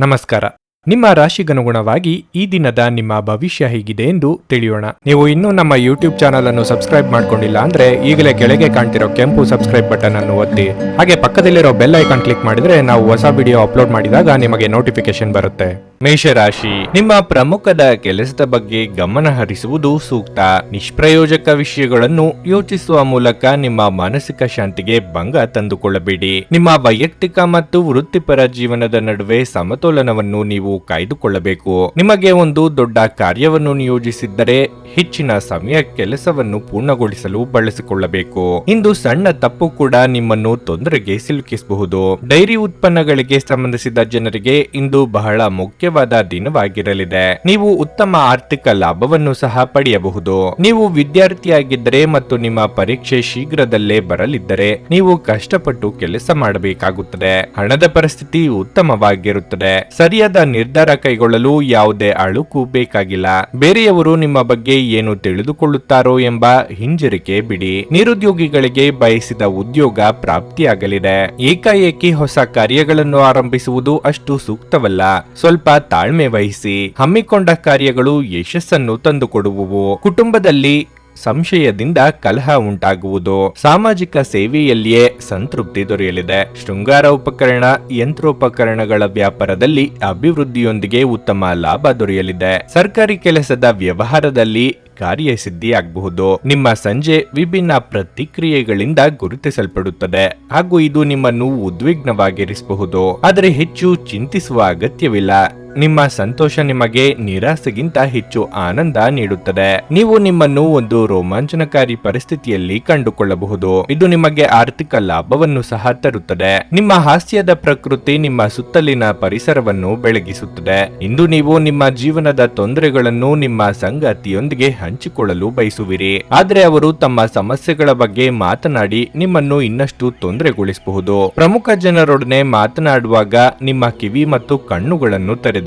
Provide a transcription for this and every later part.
ನಮಸ್ಕಾರ. ನಿಮ್ಮ ರಾಶಿಗನುಗುಣವಾಗಿ ಈ ದಿನದ ನಿಮ್ಮ ಭವಿಷ್ಯ ಹೇಗಿದೆ ಎಂದು ತಿಳಿಯೋಣ. ನೀವು ಇನ್ನೂ ನಮ್ಮ ಯೂಟ್ಯೂಬ್ ಚಾನಲ್ ಅನ್ನು ಸಬ್ಸ್ಕ್ರೈಬ್ ಮಾಡ್ಕೊಂಡಿಲ್ಲ ಅಂದ್ರೆ ಈಗಲೇ ಕೆಳಗೆ ಕಾಣ್ತಿರೋ ಕೆಂಪು ಸಬ್ಸ್ಕ್ರೈಬ್ ಬಟನ್ ಅನ್ನು ಒತ್ತಿ, ಹಾಗೆ ಪಕ್ಕದಲ್ಲಿರೋ ಬೆಲ್ ಐಕಾನ್ ಕ್ಲಿಕ್ ಮಾಡಿದ್ರೆ ನಾವು ಹೊಸ ವಿಡಿಯೋ ಅಪ್ಲೋಡ್ ಮಾಡಿದಾಗ ನಿಮಗೆ ನೋಟಿಫಿಕೇಶನ್ ಬರುತ್ತೆ. ಮೇಷರಾಶಿ, ನಿಮ್ಮ ಪ್ರಮುಖದ ಕೆಲಸದ ಬಗ್ಗೆ ಗಮನ ಹರಿಸುವುದು ಸೂಕ್ತ. ನಿಷ್ಪ್ರಯೋಜಕ ವಿಷಯಗಳನ್ನು ಯೋಚಿಸುವ ಮೂಲಕ ನಿಮ್ಮ ಮಾನಸಿಕ ಶಾಂತಿಗೆ ಭಂಗ ತಂದುಕೊಳ್ಳಬೇಡಿ. ನಿಮ್ಮ ವೈಯಕ್ತಿಕ ಮತ್ತು ವೃತ್ತಿಪರ ಜೀವನದ ನಡುವೆ ಸಮತೋಲನವನ್ನು ನೀವು ಕಾಯ್ದುಕೊಳ್ಳಬೇಕು. ನಿಮಗೆ ಒಂದು ದೊಡ್ಡ ಕಾರ್ಯವನ್ನು ನಿಯೋಜಿಸಿದ್ದರೆ ಹೆಚ್ಚಿನ ಸಮಯ ಕೆಲಸವನ್ನು ಪೂರ್ಣಗೊಳಿಸಲು ಬಳಸಿಕೊಳ್ಳಬೇಕು. ಇಂದು ಸಣ್ಣ ತಪ್ಪು ಕೂಡ ನಿಮ್ಮನ್ನು ತೊಂದರೆಗೆ ಸಿಲುಕಿಸಬಹುದು. ಡೈರಿ ಉತ್ಪನ್ನಗಳಿಗೆ ಸಂಬಂಧಿಸಿದ ಜನರಿಗೆ ಇಂದು ಬಹಳ ಮುಖ್ಯವಾದ ದಿನವಾಗಿರಲಿದೆ. ನೀವು ಉತ್ತಮ ಆರ್ಥಿಕ ಲಾಭವನ್ನು ಸಹ ಪಡೆಯಬಹುದು. ನೀವು ವಿದ್ಯಾರ್ಥಿಯಾಗಿದ್ದರೆ ಮತ್ತು ನಿಮ್ಮ ಪರೀಕ್ಷೆ ಶೀಘ್ರದಲ್ಲೇ ಬರಲಿದ್ದರೆ ನೀವು ಕಷ್ಟಪಟ್ಟು ಕೆಲಸ ಮಾಡಬೇಕಾಗುತ್ತದೆ. ಹಣದ ಪರಿಸ್ಥಿತಿ ಉತ್ತಮವಾಗಿರುತ್ತದೆ. ಸರಿಯಾದ ನಿರ್ಧಾರ ಕೈಗೊಳ್ಳಲು ಯಾವುದೇ ಅಳುಕು ಬೇಕಾಗಿಲ್ಲ. ಬೇರೆಯವರು ನಿಮ್ಮ ಬಗ್ಗೆ ಏನು ತಿಳಿದುಕೊಳ್ಳುತ್ತಾರೋ ಎಂಬ ಹಿಂಜರಿಕೆ ಬಿಡಿ. ನಿರುದ್ಯೋಗಿಗಳಿಗೆ ಬಯಸಿದ ಉದ್ಯೋಗ ಪ್ರಾಪ್ತಿಯಾಗಲಿದೆ. ಏಕಾಏಕಿ ಹೊಸ ಕಾರ್ಯಗಳನ್ನು ಆರಂಭಿಸುವುದು ಅಷ್ಟು ಸೂಕ್ತವಲ್ಲ. ಸ್ವಲ್ಪ ತಾಳ್ಮೆ ವಹಿಸಿ. ಹಮ್ಮಿಕೊಂಡ ಕಾರ್ಯಗಳು ಯಶಸ್ಸನ್ನು ತಂದುಕೊಡುವುವು. ಕುಟುಂಬದಲ್ಲಿ ಸಂಶಯದಿಂದ ಕಲಹ ಉಂಟಾಗುವುದು. ಸಾಮಾಜಿಕ ಸೇವೆಯಲ್ಲಿಯೇ ಸಂತೃಪ್ತಿ ದೊರೆಯಲಿದೆ. ಶೃಂಗಾರ ಉಪಕರಣ, ಯಂತ್ರೋಪಕರಣಗಳ ವ್ಯಾಪಾರದಲ್ಲಿ ಅಭಿವೃದ್ಧಿಯೊಂದಿಗೆ ಉತ್ತಮ ಲಾಭ ದೊರೆಯಲಿದೆ. ಸರ್ಕಾರಿ ಕೆಲಸದ ವ್ಯವಹಾರದಲ್ಲಿ ಕಾರ್ಯಸಿದ್ಧಿಯಾಗಬಹುದು. ನಿಮ್ಮ ಸಂಜೆ ವಿಭಿನ್ನ ಪ್ರತಿಕ್ರಿಯೆಗಳಿಂದ ಗುರುತಿಸಲ್ಪಡುತ್ತದೆ ಹಾಗೂ ಇದು ನಿಮ್ಮನ್ನು ಉದ್ವಿಗ್ನವಾಗಿರಿಸಬಹುದು. ಆದರೆ ಹೆಚ್ಚು ಚಿಂತಿಸುವ ಅಗತ್ಯವಿಲ್ಲ. ನಿಮ್ಮ ಸಂತೋಷ ನಿಮಗೆ ನಿರಾಸೆಗಿಂತ ಹೆಚ್ಚು ಆನಂದ ನೀಡುತ್ತದೆ. ನೀವು ನಿಮ್ಮನ್ನು ಒಂದು ರೋಮಾಂಚನಕಾರಿ ಪರಿಸ್ಥಿತಿಯಲ್ಲಿ ಕಂಡುಕೊಳ್ಳಬಹುದು. ಇದು ನಿಮಗೆ ಆರ್ಥಿಕ ಲಾಭವನ್ನು ಸಹ ತರುತ್ತದೆ. ನಿಮ್ಮ ಹಾಸ್ಯದ ಪ್ರಕೃತಿ ನಿಮ್ಮ ಸುತ್ತಲಿನ ಪರಿಸರವನ್ನು ಬೆಳಗಿಸುತ್ತದೆ. ಇಂದು ನೀವು ನಿಮ್ಮ ಜೀವನದ ತೊಂದರೆಗಳನ್ನು ನಿಮ್ಮ ಸಂಗಾತಿಯೊಂದಿಗೆ ಹಂಚಿಕೊಳ್ಳಲು ಬಯಸುವಿರಿ. ಆದರೆ ಅವರು ತಮ್ಮ ಸಮಸ್ಯೆಗಳ ಬಗ್ಗೆ ಮಾತನಾಡಿ ನಿಮ್ಮನ್ನು ಇನ್ನಷ್ಟು ತೊಂದರೆಗೊಳಿಸಬಹುದು. ಪ್ರಮುಖ ಜನರೊಡನೆ ಮಾತನಾಡುವಾಗ ನಿಮ್ಮ ಕಿವಿ ಮತ್ತು ಕಣ್ಣುಗಳನ್ನು ತೆರೆದಿಡಿ.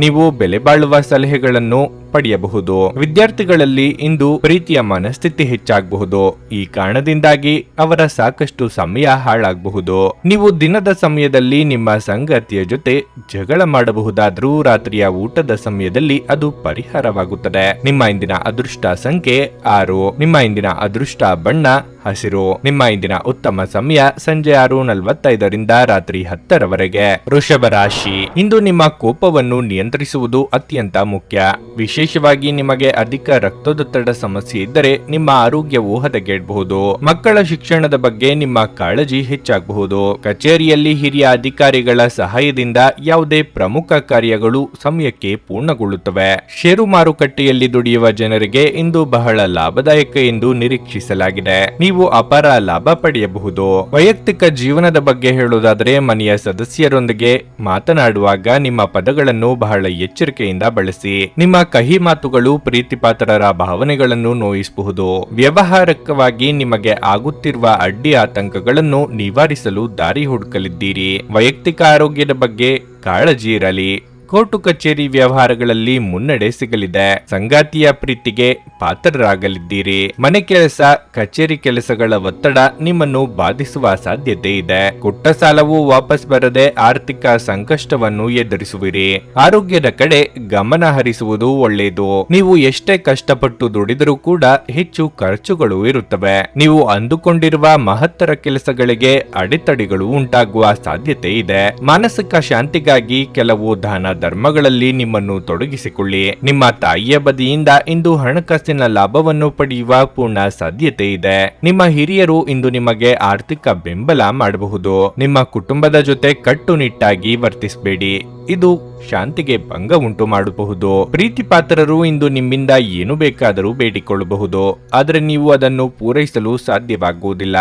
ನೀವು ಬೆಲೆ ಬಾಳುವ ಸಲಹೆಗಳನ್ನು ಪಡೆಯಬಹುದು. ವಿದ್ಯಾರ್ಥಿಗಳಲ್ಲಿ ಇಂದು ಪ್ರೀತಿಯ ಮನಸ್ಥಿತಿ ಹೆಚ್ಚಾಗಬಹುದು. ಈ ಕಾರಣದಿಂದಾಗಿ ಅವರ ಸಾಕಷ್ಟು ಸಮಯ ಹಾಳಾಗಬಹುದು. ನೀವು ದಿನದ ಸಮಯದಲ್ಲಿ ನಿಮ್ಮ ಸಂಗಾತಿಯ ಜೊತೆ ಜಗಳ ಮಾಡಬಹುದಾದರೂ ರಾತ್ರಿಯ ಊಟದ ಸಮಯದಲ್ಲಿ ಅದು ಪರಿಹಾರವಾಗುತ್ತದೆ. ನಿಮ್ಮ ಇಂದಿನ ಅದೃಷ್ಟ ಸಂಖ್ಯೆ 6. ನಿಮ್ಮ ಇಂದಿನ ಅದೃಷ್ಟ ಬಣ್ಣ ಹಸಿರು. ನಿಮ್ಮ ಇಂದಿನ ಉತ್ತಮ ಸಮಯ ಸಂಜೆ 6:45ರಿಂದ ರಾತ್ರಿ 10ರವರೆಗೆ. ವೃಷಭ ರಾಶಿ, ಇಂದು ನಿಮ್ಮ ಕೋಪವನ್ನು ನಿಯಂತ್ರಿಸುವುದು ಅತ್ಯಂತ ಮುಖ್ಯ. ವಿಶೇಷವಾಗಿ ನಿಮಗೆ ಅಧಿಕ ರಕ್ತದೊತ್ತಡ ಸಮಸ್ಯೆ ಇದ್ದರೆ ನಿಮ್ಮ ಆರೋಗ್ಯವು ಹದಗೆಡಬಹುದು. ಮಕ್ಕಳ ಶಿಕ್ಷಣದ ಬಗ್ಗೆ ನಿಮ್ಮ ಕಾಳಜಿ ಹೆಚ್ಚಾಗಬಹುದು. ಕಚೇರಿಯಲ್ಲಿ ಹಿರಿಯ ಅಧಿಕಾರಿಗಳ ಸಹಾಯದಿಂದ ಯಾವುದೇ ಪ್ರಮುಖ ಕಾರ್ಯಗಳು ಸಮಯಕ್ಕೆ ಪೂರ್ಣಗೊಳ್ಳುತ್ತವೆ. ಷೇರು ಮಾರುಕಟ್ಟೆಯಲ್ಲಿ ದುಡಿಯುವ ಜನರಿಗೆ ಇಂದು ಬಹಳ ಲಾಭದಾಯಕ ಎಂದು ನಿರೀಕ್ಷಿಸಲಾಗಿದೆ. ನೀವು ಅಪಾರ ಲಾಭ ಪಡೆಯಬಹುದು. ವೈಯಕ್ತಿಕ ಜೀವನದ ಬಗ್ಗೆ ಹೇಳುವುದಾದರೆ ಮನೆಯ ಸದಸ್ಯರೊಂದಿಗೆ ಮಾತನಾಡುವಾಗ ನಿಮ್ಮ ಪದಗಳನ್ನು ಬಹಳ ಎಚ್ಚರಿಕೆಯಿಂದ ಬಳಸಿ. ನಿಮ್ಮ ಕಹಿ ಮಾತುಗಳು ಪ್ರೀತಿಪಾತ್ರರ ಭಾವನೆಗಳನ್ನು ನೋಯಿಸಬಹುದು. ವ್ಯವಹಾರಿಕವಾಗಿ ನಿಮಗೆ ಆಗುತ್ತಿರುವ ಅಡ್ಡಿ ಆತಂಕಗಳನ್ನು ನಿವಾರಿಸಲು ದಾರಿ ಹುಡುಕಲಿದ್ದೀರಿ. ವೈಯಕ್ತಿಕ ಆರೋಗ್ಯದ ಬಗ್ಗೆ ಕಾಳಜಿ ಇರಲಿ. ಕೋರ್ಟು ಕಚೇರಿ ವ್ಯವಹಾರಗಳಲ್ಲಿ ಮುನ್ನಡೆ ಸಿಗಲಿದೆ. ಸಂಗಾತಿಯ ಪ್ರೀತಿಗೆ ಪಾತ್ರರಾಗಲಿದ್ದೀರಿ. ಮನೆ ಕೆಲಸ, ಕಚೇರಿ ಕೆಲಸಗಳ ಒತ್ತಡ ನಿಮ್ಮನ್ನು ಬಾಧಿಸುವ ಸಾಧ್ಯತೆ ಇದೆ. ಕೊಟ್ಟ ಸಾಲವು ವಾಪಸ್ ಬರದೆ ಆರ್ಥಿಕ ಸಂಕಷ್ಟವನ್ನು ಎದುರಿಸುವಿರಿ. ಆರೋಗ್ಯದ ಕಡೆ ಗಮನ ಹರಿಸುವುದು ಒಳ್ಳೆಯದು. ನೀವು ಎಷ್ಟೇ ಕಷ್ಟಪಟ್ಟು ದುಡಿದರೂ ಕೂಡ ಹೆಚ್ಚು ಖರ್ಚುಗಳು ಇರುತ್ತವೆ. ನೀವು ಅಂದುಕೊಂಡಿರುವ ಮಹತ್ತರ ಕೆಲಸಗಳಿಗೆ ಅಡೆತಡೆಗಳು ಉಂಟಾಗುವ ಸಾಧ್ಯತೆ ಇದೆ. ಮಾನಸಿಕ ಶಾಂತಿಗಾಗಿ ಕೆಲವು ದಾನ ಧರ್ಮಗಳಲ್ಲಿ ನಿಮ್ಮನ್ನು ತೊಡಗಿಸಿಕೊಳ್ಳಿ. ನಿಮ್ಮ ತಾಯಿಯ ಬದಿಯಿಂದ ಇಂದು ಹಣಕಾಸಿನ ಲಾಭವನ್ನು ಪಡೆಯುವ ಪೂರ್ಣ ಸಾಧ್ಯತೆ ಇದೆ. ನಿಮ್ಮ ಹಿರಿಯರು ಇಂದು ನಿಮಗೆ ಆರ್ಥಿಕ ಬೆಂಬಲ ಮಾಡಬಹುದು. ನಿಮ್ಮ ಕುಟುಂಬದ ಜೊತೆ ಕಟ್ಟುನಿಟ್ಟಾಗಿ ವರ್ತಿಸಬೇಡಿ. ಇದು ಶಾಂತಿಗೆ ಭಂಗ ಉಂಟು ಮಾಡಬಹುದು. ಪ್ರೀತಿ ಪಾತ್ರರು ಇಂದು ನಿಮ್ಮಿಂದ ಏನು ಬೇಕಾದರೂ ಬೇಡಿಕೊಳ್ಳಬಹುದು. ಆದರೆ ನೀವು ಅದನ್ನು ಪೂರೈಸಲು ಸಾಧ್ಯವಾಗುವುದಿಲ್ಲ.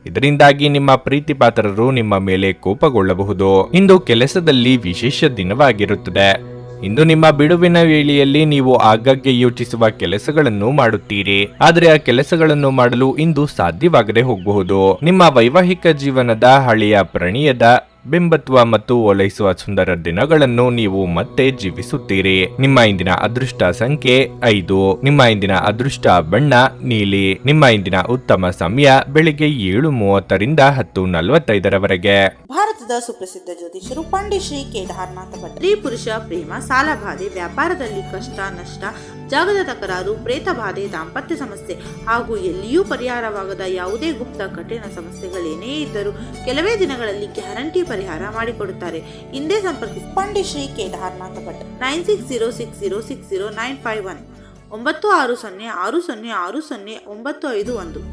ಇದರಿಂದಾಗಿ ನಿಮ್ಮ ಪ್ರೀತಿ ಪಾತ್ರರು ನಿಮ್ಮ ಮೇಲೆ ಕೋಪಗೊಳ್ಳಬಹುದು. ಇಂದು ಕೆಲಸದಲ್ಲಿ ವಿಶೇಷ ದಿನವಾಗಿರುತ್ತದೆ. ಇಂದು ನಿಮ್ಮ ಬಿಡುವಿನ ವೇಳೆಯಲ್ಲಿ ನೀವು ಆಗಾಗ್ಗೆ ಯೋಚಿಸುವ ಕೆಲಸಗಳನ್ನು ಮಾಡುತ್ತೀರಿ. ಆದರೆ ಆ ಕೆಲಸಗಳನ್ನು ಮಾಡಲು ಇಂದು ಸಾಧ್ಯವಾಗದೆ ಹೋಗಬಹುದು. ನಿಮ್ಮ ವೈವಾಹಿಕ ಜೀವನದ ಹಳೆಯ ಪ್ರಣಯದ ಬಿಂಬತ್ವ ಮತ್ತು ಓಲೈಸುವ ಸುಂದರ ದಿನಗಳನ್ನು ನೀವು ಮತ್ತೆ ಜೀವಿಸುತ್ತೀರಿ. ನಿಮ್ಮ ಇಂದಿನ ಅದೃಷ್ಟ ಸಂಖ್ಯೆ 5. ನಿಮ್ಮ ಇಂದಿನ ಅದೃಷ್ಟ ಬಣ್ಣ ನೀಲಿ. ನಿಮ್ಮ ಇಂದಿನ ಉತ್ತಮ ಸಮಯ ಬೆಳಿಗ್ಗೆ 7:30ರಿಂದ 10:45ರವರೆಗೆ. ಭಾರತದ ಸುಪ್ರಸಿದ್ಧ ಜ್ಯೋತಿಷರು ಪಂಡಿತ್ ಶ್ರೀ ಕೇದಾರನಾಥ ಭಟ್. ಸ್ತ್ರೀ ಪುರುಷ ಪ್ರೇಮ, ಸಾಲಬಾಧೆ, ವ್ಯಾಪಾರದಲ್ಲಿ ಕಷ್ಟ ನಷ್ಟ, ಜಾಗದ ತಕರಾರು, ಪ್ರೇತ ಬಾಧೆ, ದಾಂಪತ್ಯ ಸಮಸ್ಯೆ ಹಾಗೂ ಎಲ್ಲಿಯೂ ಪರಿಹಾರವಾಗದ ಯಾವುದೇ ಗುಪ್ತ ಕಠಿಣ ಸಮಸ್ಯೆಗಳೇನೇ ಇದ್ದರೂ ಕೆಲವೇ ದಿನಗಳಲ್ಲಿ ಗ್ಯಾರಂಟಿ ಪರಿಹಾರ ಮಾಡಿಕೊಡುತ್ತಾರೆ. ಹಿಂದೆ ಸಂಪರ್ಕಿಸಿ ಪಂಡಿತ್ ಶ್ರೀ ಕೇದಾರನಾಥ ಭಟ್ 9606060951 9606060951.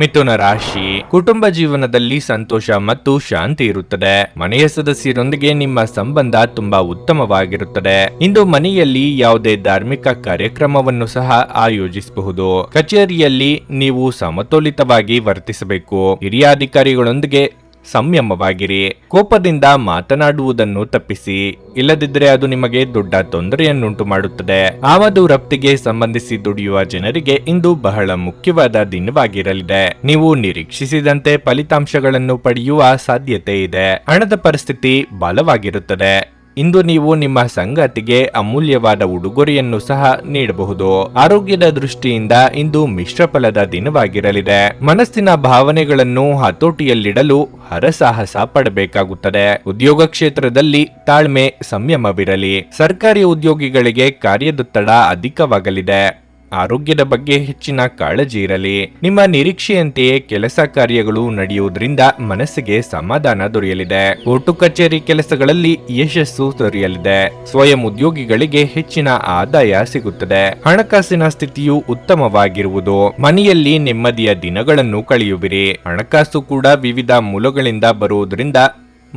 ಮಿಥುನ ರಾಶಿ. ಕುಟುಂಬ ಜೀವನದಲ್ಲಿ ಸಂತೋಷ ಮತ್ತು ಶಾಂತಿ ಇರುತ್ತದೆ. ಮನೆಯ ಸದಸ್ಯರೊಂದಿಗೆ ನಿಮ್ಮ ಸಂಬಂಧ ತುಂಬಾ ಉತ್ತಮವಾಗಿರುತ್ತದೆ. ಇಂದು ಮನೆಯಲ್ಲಿ ಯಾವುದೇ ಧಾರ್ಮಿಕ ಕಾರ್ಯಕ್ರಮವನ್ನು ಸಹ ಆಯೋಜಿಸಬಹುದು. ಕಚೇರಿಯಲ್ಲಿ ನೀವು ಸಮತೋಲಿತವಾಗಿ ವರ್ತಿಸಬೇಕು. ಹಿರಿಯ ಅಧಿಕಾರಿಗಳೊಂದಿಗೆ ಸಂಯಮವಾಗಿರಿ. ಕೋಪದಿಂದ ಮಾತನಾಡುವುದನ್ನು ತಪ್ಪಿಸಿ, ಇಲ್ಲದಿದ್ದರೆ ಅದು ನಿಮಗೆ ದೊಡ್ಡ ತೊಂದರೆಯನ್ನುಂಟು ಮಾಡುತ್ತದೆ. ಆಮದು ರಫ್ತಿಗೆ ಸಂಬಂಧಿಸಿ ದುಡಿಯುವ ಜನರಿಗೆ ಇಂದು ಬಹಳ ಮುಖ್ಯವಾದ ದಿನವಾಗಿರಲಿದೆ. ನೀವು ನಿರೀಕ್ಷಿಸಿದಂತೆ ಫಲಿತಾಂಶಗಳನ್ನು ಪಡೆಯುವ ಸಾಧ್ಯತೆ ಇದೆ. ಹಣದ ಪರಿಸ್ಥಿತಿ ಬಲವಾಗಿರುತ್ತದೆ. ಇಂದು ನೀವು ನಿಮ್ಮ ಸಂಗಾತಿಗೆ ಅಮೂಲ್ಯವಾದ ಉಡುಗೊರೆಯನ್ನು ಸಹ ನೀಡಬಹುದು. ಆರೋಗ್ಯದ ದೃಷ್ಟಿಯಿಂದ ಇಂದು ಮಿಶ್ರ ಫಲದ ದಿನವಾಗಿರಲಿದೆ. ಮನಸ್ಸಿನ ಭಾವನೆಗಳನ್ನು ಹತೋಟಿಯಲ್ಲಿಡಲು ಹರಸಾಹಸ ಪಡಬೇಕಾಗುತ್ತದೆ. ಉದ್ಯೋಗ ಕ್ಷೇತ್ರದಲ್ಲಿ ತಾಳ್ಮೆ, ಸಂಯಮವಿರಲಿ. ಸರ್ಕಾರಿ ಉದ್ಯೋಗಿಗಳಿಗೆ ಕಾರ್ಯದೊತ್ತಡ ಅಧಿಕವಾಗಲಿದೆ. ಆರೋಗ್ಯದ ಬಗ್ಗೆ ಹೆಚ್ಚಿನ ಕಾಳಜಿ ಇರಲಿ. ನಿಮ್ಮ ನಿರೀಕ್ಷೆಯಂತೆಯೇ ಕೆಲಸ ಕಾರ್ಯಗಳು ನಡೆಯುವುದರಿಂದ ಮನಸ್ಸಿಗೆ ಸಮಾಧಾನ ದೊರೆಯಲಿದೆ. ಕೋರ್ಟು ಕಚೇರಿ ಕೆಲಸಗಳಲ್ಲಿ ಯಶಸ್ಸು ದೊರೆಯಲಿದೆ. ಸ್ವಯಂ ಉದ್ಯೋಗಿಗಳಿಗೆ ಹೆಚ್ಚಿನ ಆದಾಯ ಸಿಗುತ್ತದೆ. ಹಣಕಾಸಿನ ಸ್ಥಿತಿಯು ಉತ್ತಮವಾಗಿರುವುದು. ಮನೆಯಲ್ಲಿ ನೆಮ್ಮದಿಯ ದಿನಗಳನ್ನು ಕಳೆಯುವಿರಿ. ಹಣಕಾಸು ಕೂಡ ವಿವಿಧ ಮೂಲಗಳಿಂದ ಬರುವುದರಿಂದ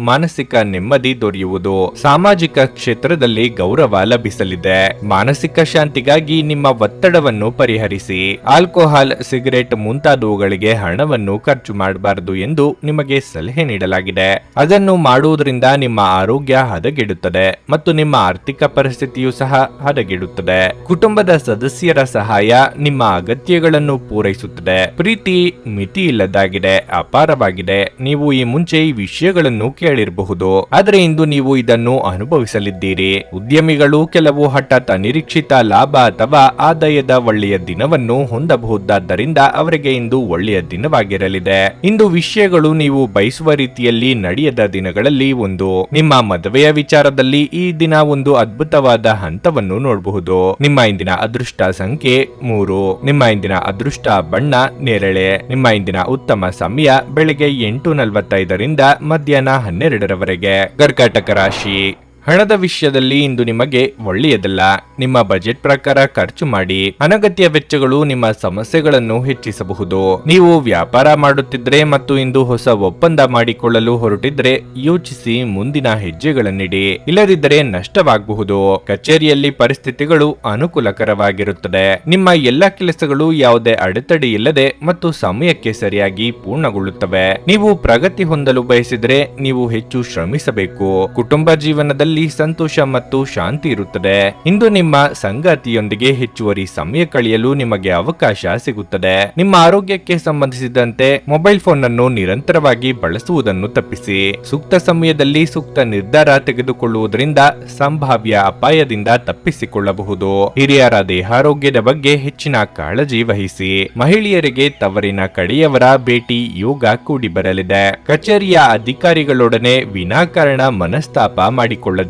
ಮಾನಸಿಕ ನೆಮ್ಮದಿ ದೊರೆಯುವುದು. ಸಾಮಾಜಿಕ ಕ್ಷೇತ್ರದಲ್ಲಿ ಗೌರವ ಲಭಿಸಲಿದೆ. ಮಾನಸಿಕ ಶಾಂತಿಗಾಗಿ ನಿಮ್ಮ ಒತ್ತಡವನ್ನು ಪರಿಹರಿಸಿ. ಆಲ್ಕೋಹಾಲ್, ಸಿಗರೆಟ್ ಮುಂತಾದವುಗಳಿಗೆ ಹಣವನ್ನು ಖರ್ಚು ಮಾಡಬಾರದು ಎಂದು ನಿಮಗೆ ಸಲಹೆ ನೀಡಲಾಗಿದೆ. ಅದನ್ನು ಮಾಡುವುದರಿಂದ ನಿಮ್ಮ ಆರೋಗ್ಯ ಹದಗೆಡುತ್ತದೆ ಮತ್ತು ನಿಮ್ಮ ಆರ್ಥಿಕ ಪರಿಸ್ಥಿತಿಯು ಸಹ ಹದಗೆಡುತ್ತದೆ. ಕುಟುಂಬದ ಸದಸ್ಯರ ಸಹಾಯ ನಿಮ್ಮ ಅಗತ್ಯಗಳನ್ನು ಪೂರೈಸುತ್ತದೆ. ಪ್ರೀತಿ ಮಿತಿ ಇಲ್ಲದಾಗಿದೆ, ಅಪಾರವಾಗಿದೆ. ನೀವು ಈ ಮುಂಚೆ ಈ ವಿಷಯಗಳನ್ನು ಕೇಳಿರಬಹುದು, ಆದರೆ ಇಂದು ನೀವು ಇದನ್ನು ಅನುಭವಿಸಲಿದ್ದೀರಿ. ಉದ್ಯಮಿಗಳು ಕೆಲವು ಹಠಾತ್ ಅನಿರೀಕ್ಷಿತ ಲಾಭ ಅಥವಾ ಆದಾಯದ ಒಳ್ಳೆಯ ದಿನವನ್ನು ಹೊಂದಬಹುದಾದ್ದರಿಂದ ಅವರಿಗೆ ಇಂದು ಒಳ್ಳೆಯ ದಿನವಾಗಿರಲಿದೆ. ಇಂದು ವಿಷಯಗಳು ನೀವು ಬಯಸುವ ರೀತಿಯಲ್ಲಿ ನಡೆಯದ ದಿನಗಳಲ್ಲಿ ಒಂದು. ನಿಮ್ಮ ಮದುವೆಯ ವಿಚಾರದಲ್ಲಿ ಈ ದಿನ ಒಂದು ಅದ್ಭುತವಾದ ಹಂತವನ್ನು ನೋಡಬಹುದು. ನಿಮ್ಮ ಇಂದಿನ ಅದೃಷ್ಟ ಸಂಖ್ಯೆ 3. ನಿಮ್ಮ ಇಂದಿನ ಅದೃಷ್ಟ ಬಣ್ಣ ನೇರಳೆ. ನಿಮ್ಮ ಇಂದಿನ ಉತ್ತಮ ಸಮಯ ಬೆಳಗ್ಗೆ 8:45 ಮಧ್ಯಾಹ್ನ 12ರವರೆಗೆ. ಕರ್ಕಾಟಕ ರಾಶಿ. ಹಣದ ವಿಷಯದಲ್ಲಿ ಇಂದು ನಿಮಗೆ ಒಳ್ಳೆಯದಲ್ಲ. ನಿಮ್ಮ ಬಜೆಟ್ ಪ್ರಕಾರ ಖರ್ಚು ಮಾಡಿ. ಅನಗತ್ಯ ವೆಚ್ಚಗಳು ನಿಮ್ಮ ಸಮಸ್ಯೆಗಳನ್ನು ಹೆಚ್ಚಿಸಬಹುದು. ನೀವು ವ್ಯಾಪಾರ ಮಾಡುತ್ತಿದ್ರೆ ಮತ್ತು ಇಂದು ಹೊಸ ಒಪ್ಪಂದ ಮಾಡಿಕೊಳ್ಳಲು ಹೊರಟಿದ್ರೆ ಯೋಚಿಸಿ ಮುಂದಿನ ಹೆಜ್ಜೆಗಳನ್ನಿಡಿ. ಇಲ್ಲದಿದ್ದರೆ ನಷ್ಟವಾಗಬಹುದು. ಕಚೇರಿಯಲ್ಲಿ ಪರಿಸ್ಥಿತಿಗಳು ಅನುಕೂಲಕರವಾಗಿರುತ್ತದೆ. ನಿಮ್ಮ ಎಲ್ಲ ಕೆಲಸಗಳು ಯಾವುದೇ ಅಡೆತಡೆ ಇಲ್ಲದೆ ಮತ್ತು ಸಮಯಕ್ಕೆ ಸರಿಯಾಗಿ ಪೂರ್ಣಗೊಳ್ಳುತ್ತವೆ. ನೀವು ಪ್ರಗತಿ ಹೊಂದಲು ಬಯಸಿದ್ರೆ ನೀವು ಹೆಚ್ಚು ಶ್ರಮಿಸಬೇಕು. ಕುಟುಂಬ ಜೀವನದಲ್ಲಿ ಸಂತೋಷ ಮತ್ತು ಶಾಂತಿ ಇರುತ್ತದೆ. ಇಂದು ನಿಮ್ಮ ಸಂಗಾತಿಯೊಂದಿಗೆ ಹೆಚ್ಚುವರಿ ಸಮಯ ಕಳೆಯಲು ನಿಮಗೆ ಅವಕಾಶ ಸಿಗುತ್ತದೆ. ನಿಮ್ಮ ಆರೋಗ್ಯಕ್ಕೆ ಸಂಬಂಧಿಸಿದಂತೆ ಮೊಬೈಲ್ ಫೋನ್ ಅನ್ನು ನಿರಂತರವಾಗಿ ಬಳಸುವುದನ್ನು ತಪ್ಪಿಸಿ. ಸೂಕ್ತ ಸಮಯದಲ್ಲಿ ಸೂಕ್ತ ನಿರ್ಧಾರ ತೆಗೆದುಕೊಳ್ಳುವುದರಿಂದ ಸಂಭಾವ್ಯ ಅಪಾಯದಿಂದ ತಪ್ಪಿಸಿಕೊಳ್ಳಬಹುದು. ಹಿರಿಯರ ದೇಹಾರೋಗ್ಯದ ಬಗ್ಗೆ ಹೆಚ್ಚಿನ ಕಾಳಜಿ ವಹಿಸಿ. ಮಹಿಳೆಯರಿಗೆ ತವರಿನ ಕಡೆಯವರ ಭೇಟಿ ಯೋಗ ಕೂಡಿ ಬರಲಿದೆ. ಕಚೇರಿಯ ಅಧಿಕಾರಿಗಳೊಡನೆ ವಿನಾಕಾರಣ ಮನಸ್ತಾಪ ಮಾಡಿಕೊಳ್ಳದಿರಿ.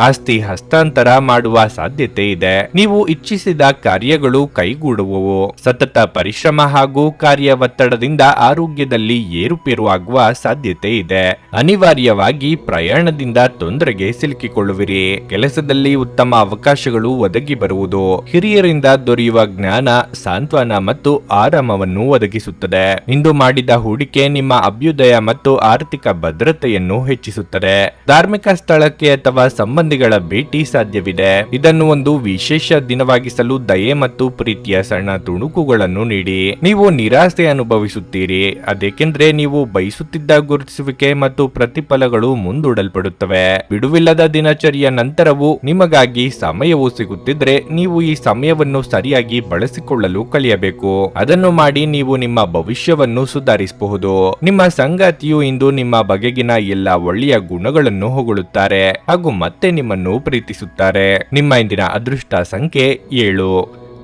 ಆಸ್ತಿ ಹಸ್ತಾಂತರ ಮಾಡುವ ಸಾಧ್ಯತೆ ಇದೆ. ನೀವು ಇಚ್ಛಿಸಿದ ಕಾರ್ಯಗಳು ಕೈಗೂಡುವವು. ಸತತ ಪರಿಶ್ರಮ ಹಾಗೂ ಕಾರ್ಯ ಒತ್ತಡದಿಂದ ಆರೋಗ್ಯದಲ್ಲಿ ಏರುಪೇರು ಆಗುವ ಸಾಧ್ಯತೆ ಇದೆ. ಅನಿವಾರ್ಯವಾಗಿ ಪ್ರಯಾಣದಿಂದ ತೊಂದರೆಗೆ ಸಿಲುಕಿಕೊಳ್ಳುವಿರಿ. ಕೆಲಸದಲ್ಲಿ ಉತ್ತಮ ಅವಕಾಶಗಳು ಒದಗಿ ಬರುವುದು. ಹಿರಿಯರಿಂದ ದೊರೆಯುವ ಜ್ಞಾನ, ಸಾಂತ್ವನ ಮತ್ತು ಆರಾಮವನ್ನು ಒದಗಿಸುತ್ತದೆ. ಇಂದು ಮಾಡಿದ ಹೂಡಿಕೆ ನಿಮ್ಮ ಅಭ್ಯುದಯ ಮತ್ತು ಆರ್ಥಿಕ ಭದ್ರತೆಯನ್ನು ಹೆಚ್ಚಿಸುತ್ತದೆ. ಧಾರ್ಮಿಕ ಸ್ಥಳಕ್ಕೆ ಅಥವಾ ಸಂಬಂಧಿಗಳ ಭೇಟಿ ಸಾಧ್ಯವಿದೆ. ಇದನ್ನು ಒಂದು ವಿಶೇಷ ದಿನವಾಗಿಸಲು ದಯೆ ಮತ್ತು ಪ್ರೀತಿಯ ಸಣ್ಣ ತುಣುಕುಗಳನ್ನು ನೀಡಿ. ನೀವು ನಿರಾಸೆ ಅನುಭವಿಸುತ್ತೀರಿ, ಅದೇಕೆಂದ್ರೆ ನೀವು ಬಯಸುತ್ತಿದ್ದ ಗುರುತಿಸುವಿಕೆ ಮತ್ತು ಪ್ರತಿಫಲಗಳು ಮುಂದೂಡಲ್ಪಡುತ್ತವೆ. ಬಿಡುವಿಲ್ಲದ ದಿನಚರಿಯ ನಂತರವೂ ನಿಮಗಾಗಿ ಸಮಯವು ಸಿಗುತ್ತಿದ್ರೆ ನೀವು ಈ ಸಮಯವನ್ನು ಸರಿಯಾಗಿ ಬಳಸಿಕೊಳ್ಳಲು ಕಲಿಯಬೇಕು. ಅದನ್ನು ಮಾಡಿ ನೀವು ನಿಮ್ಮ ಭವಿಷ್ಯವನ್ನು ಸುಧಾರಿಸಬಹುದು. ನಿಮ್ಮ ಸಂಗಾತಿಯು ಇಂದು ನಿಮ್ಮ ಬಗೆಗಿನ ಎಲ್ಲ ಒಳ್ಳೆಯ ಗುಣಗಳನ್ನು ಹೊಗಳುತ್ತಾರೆ ಹಾಗೂ ಮತ್ತೆ ನಿಮ್ಮನ್ನು ಪ್ರೀತಿಸುತ್ತಾರೆ. ನಿಮ್ಮ ಇಂದಿನ ಅದೃಷ್ಟ ಸಂಖ್ಯೆ 7.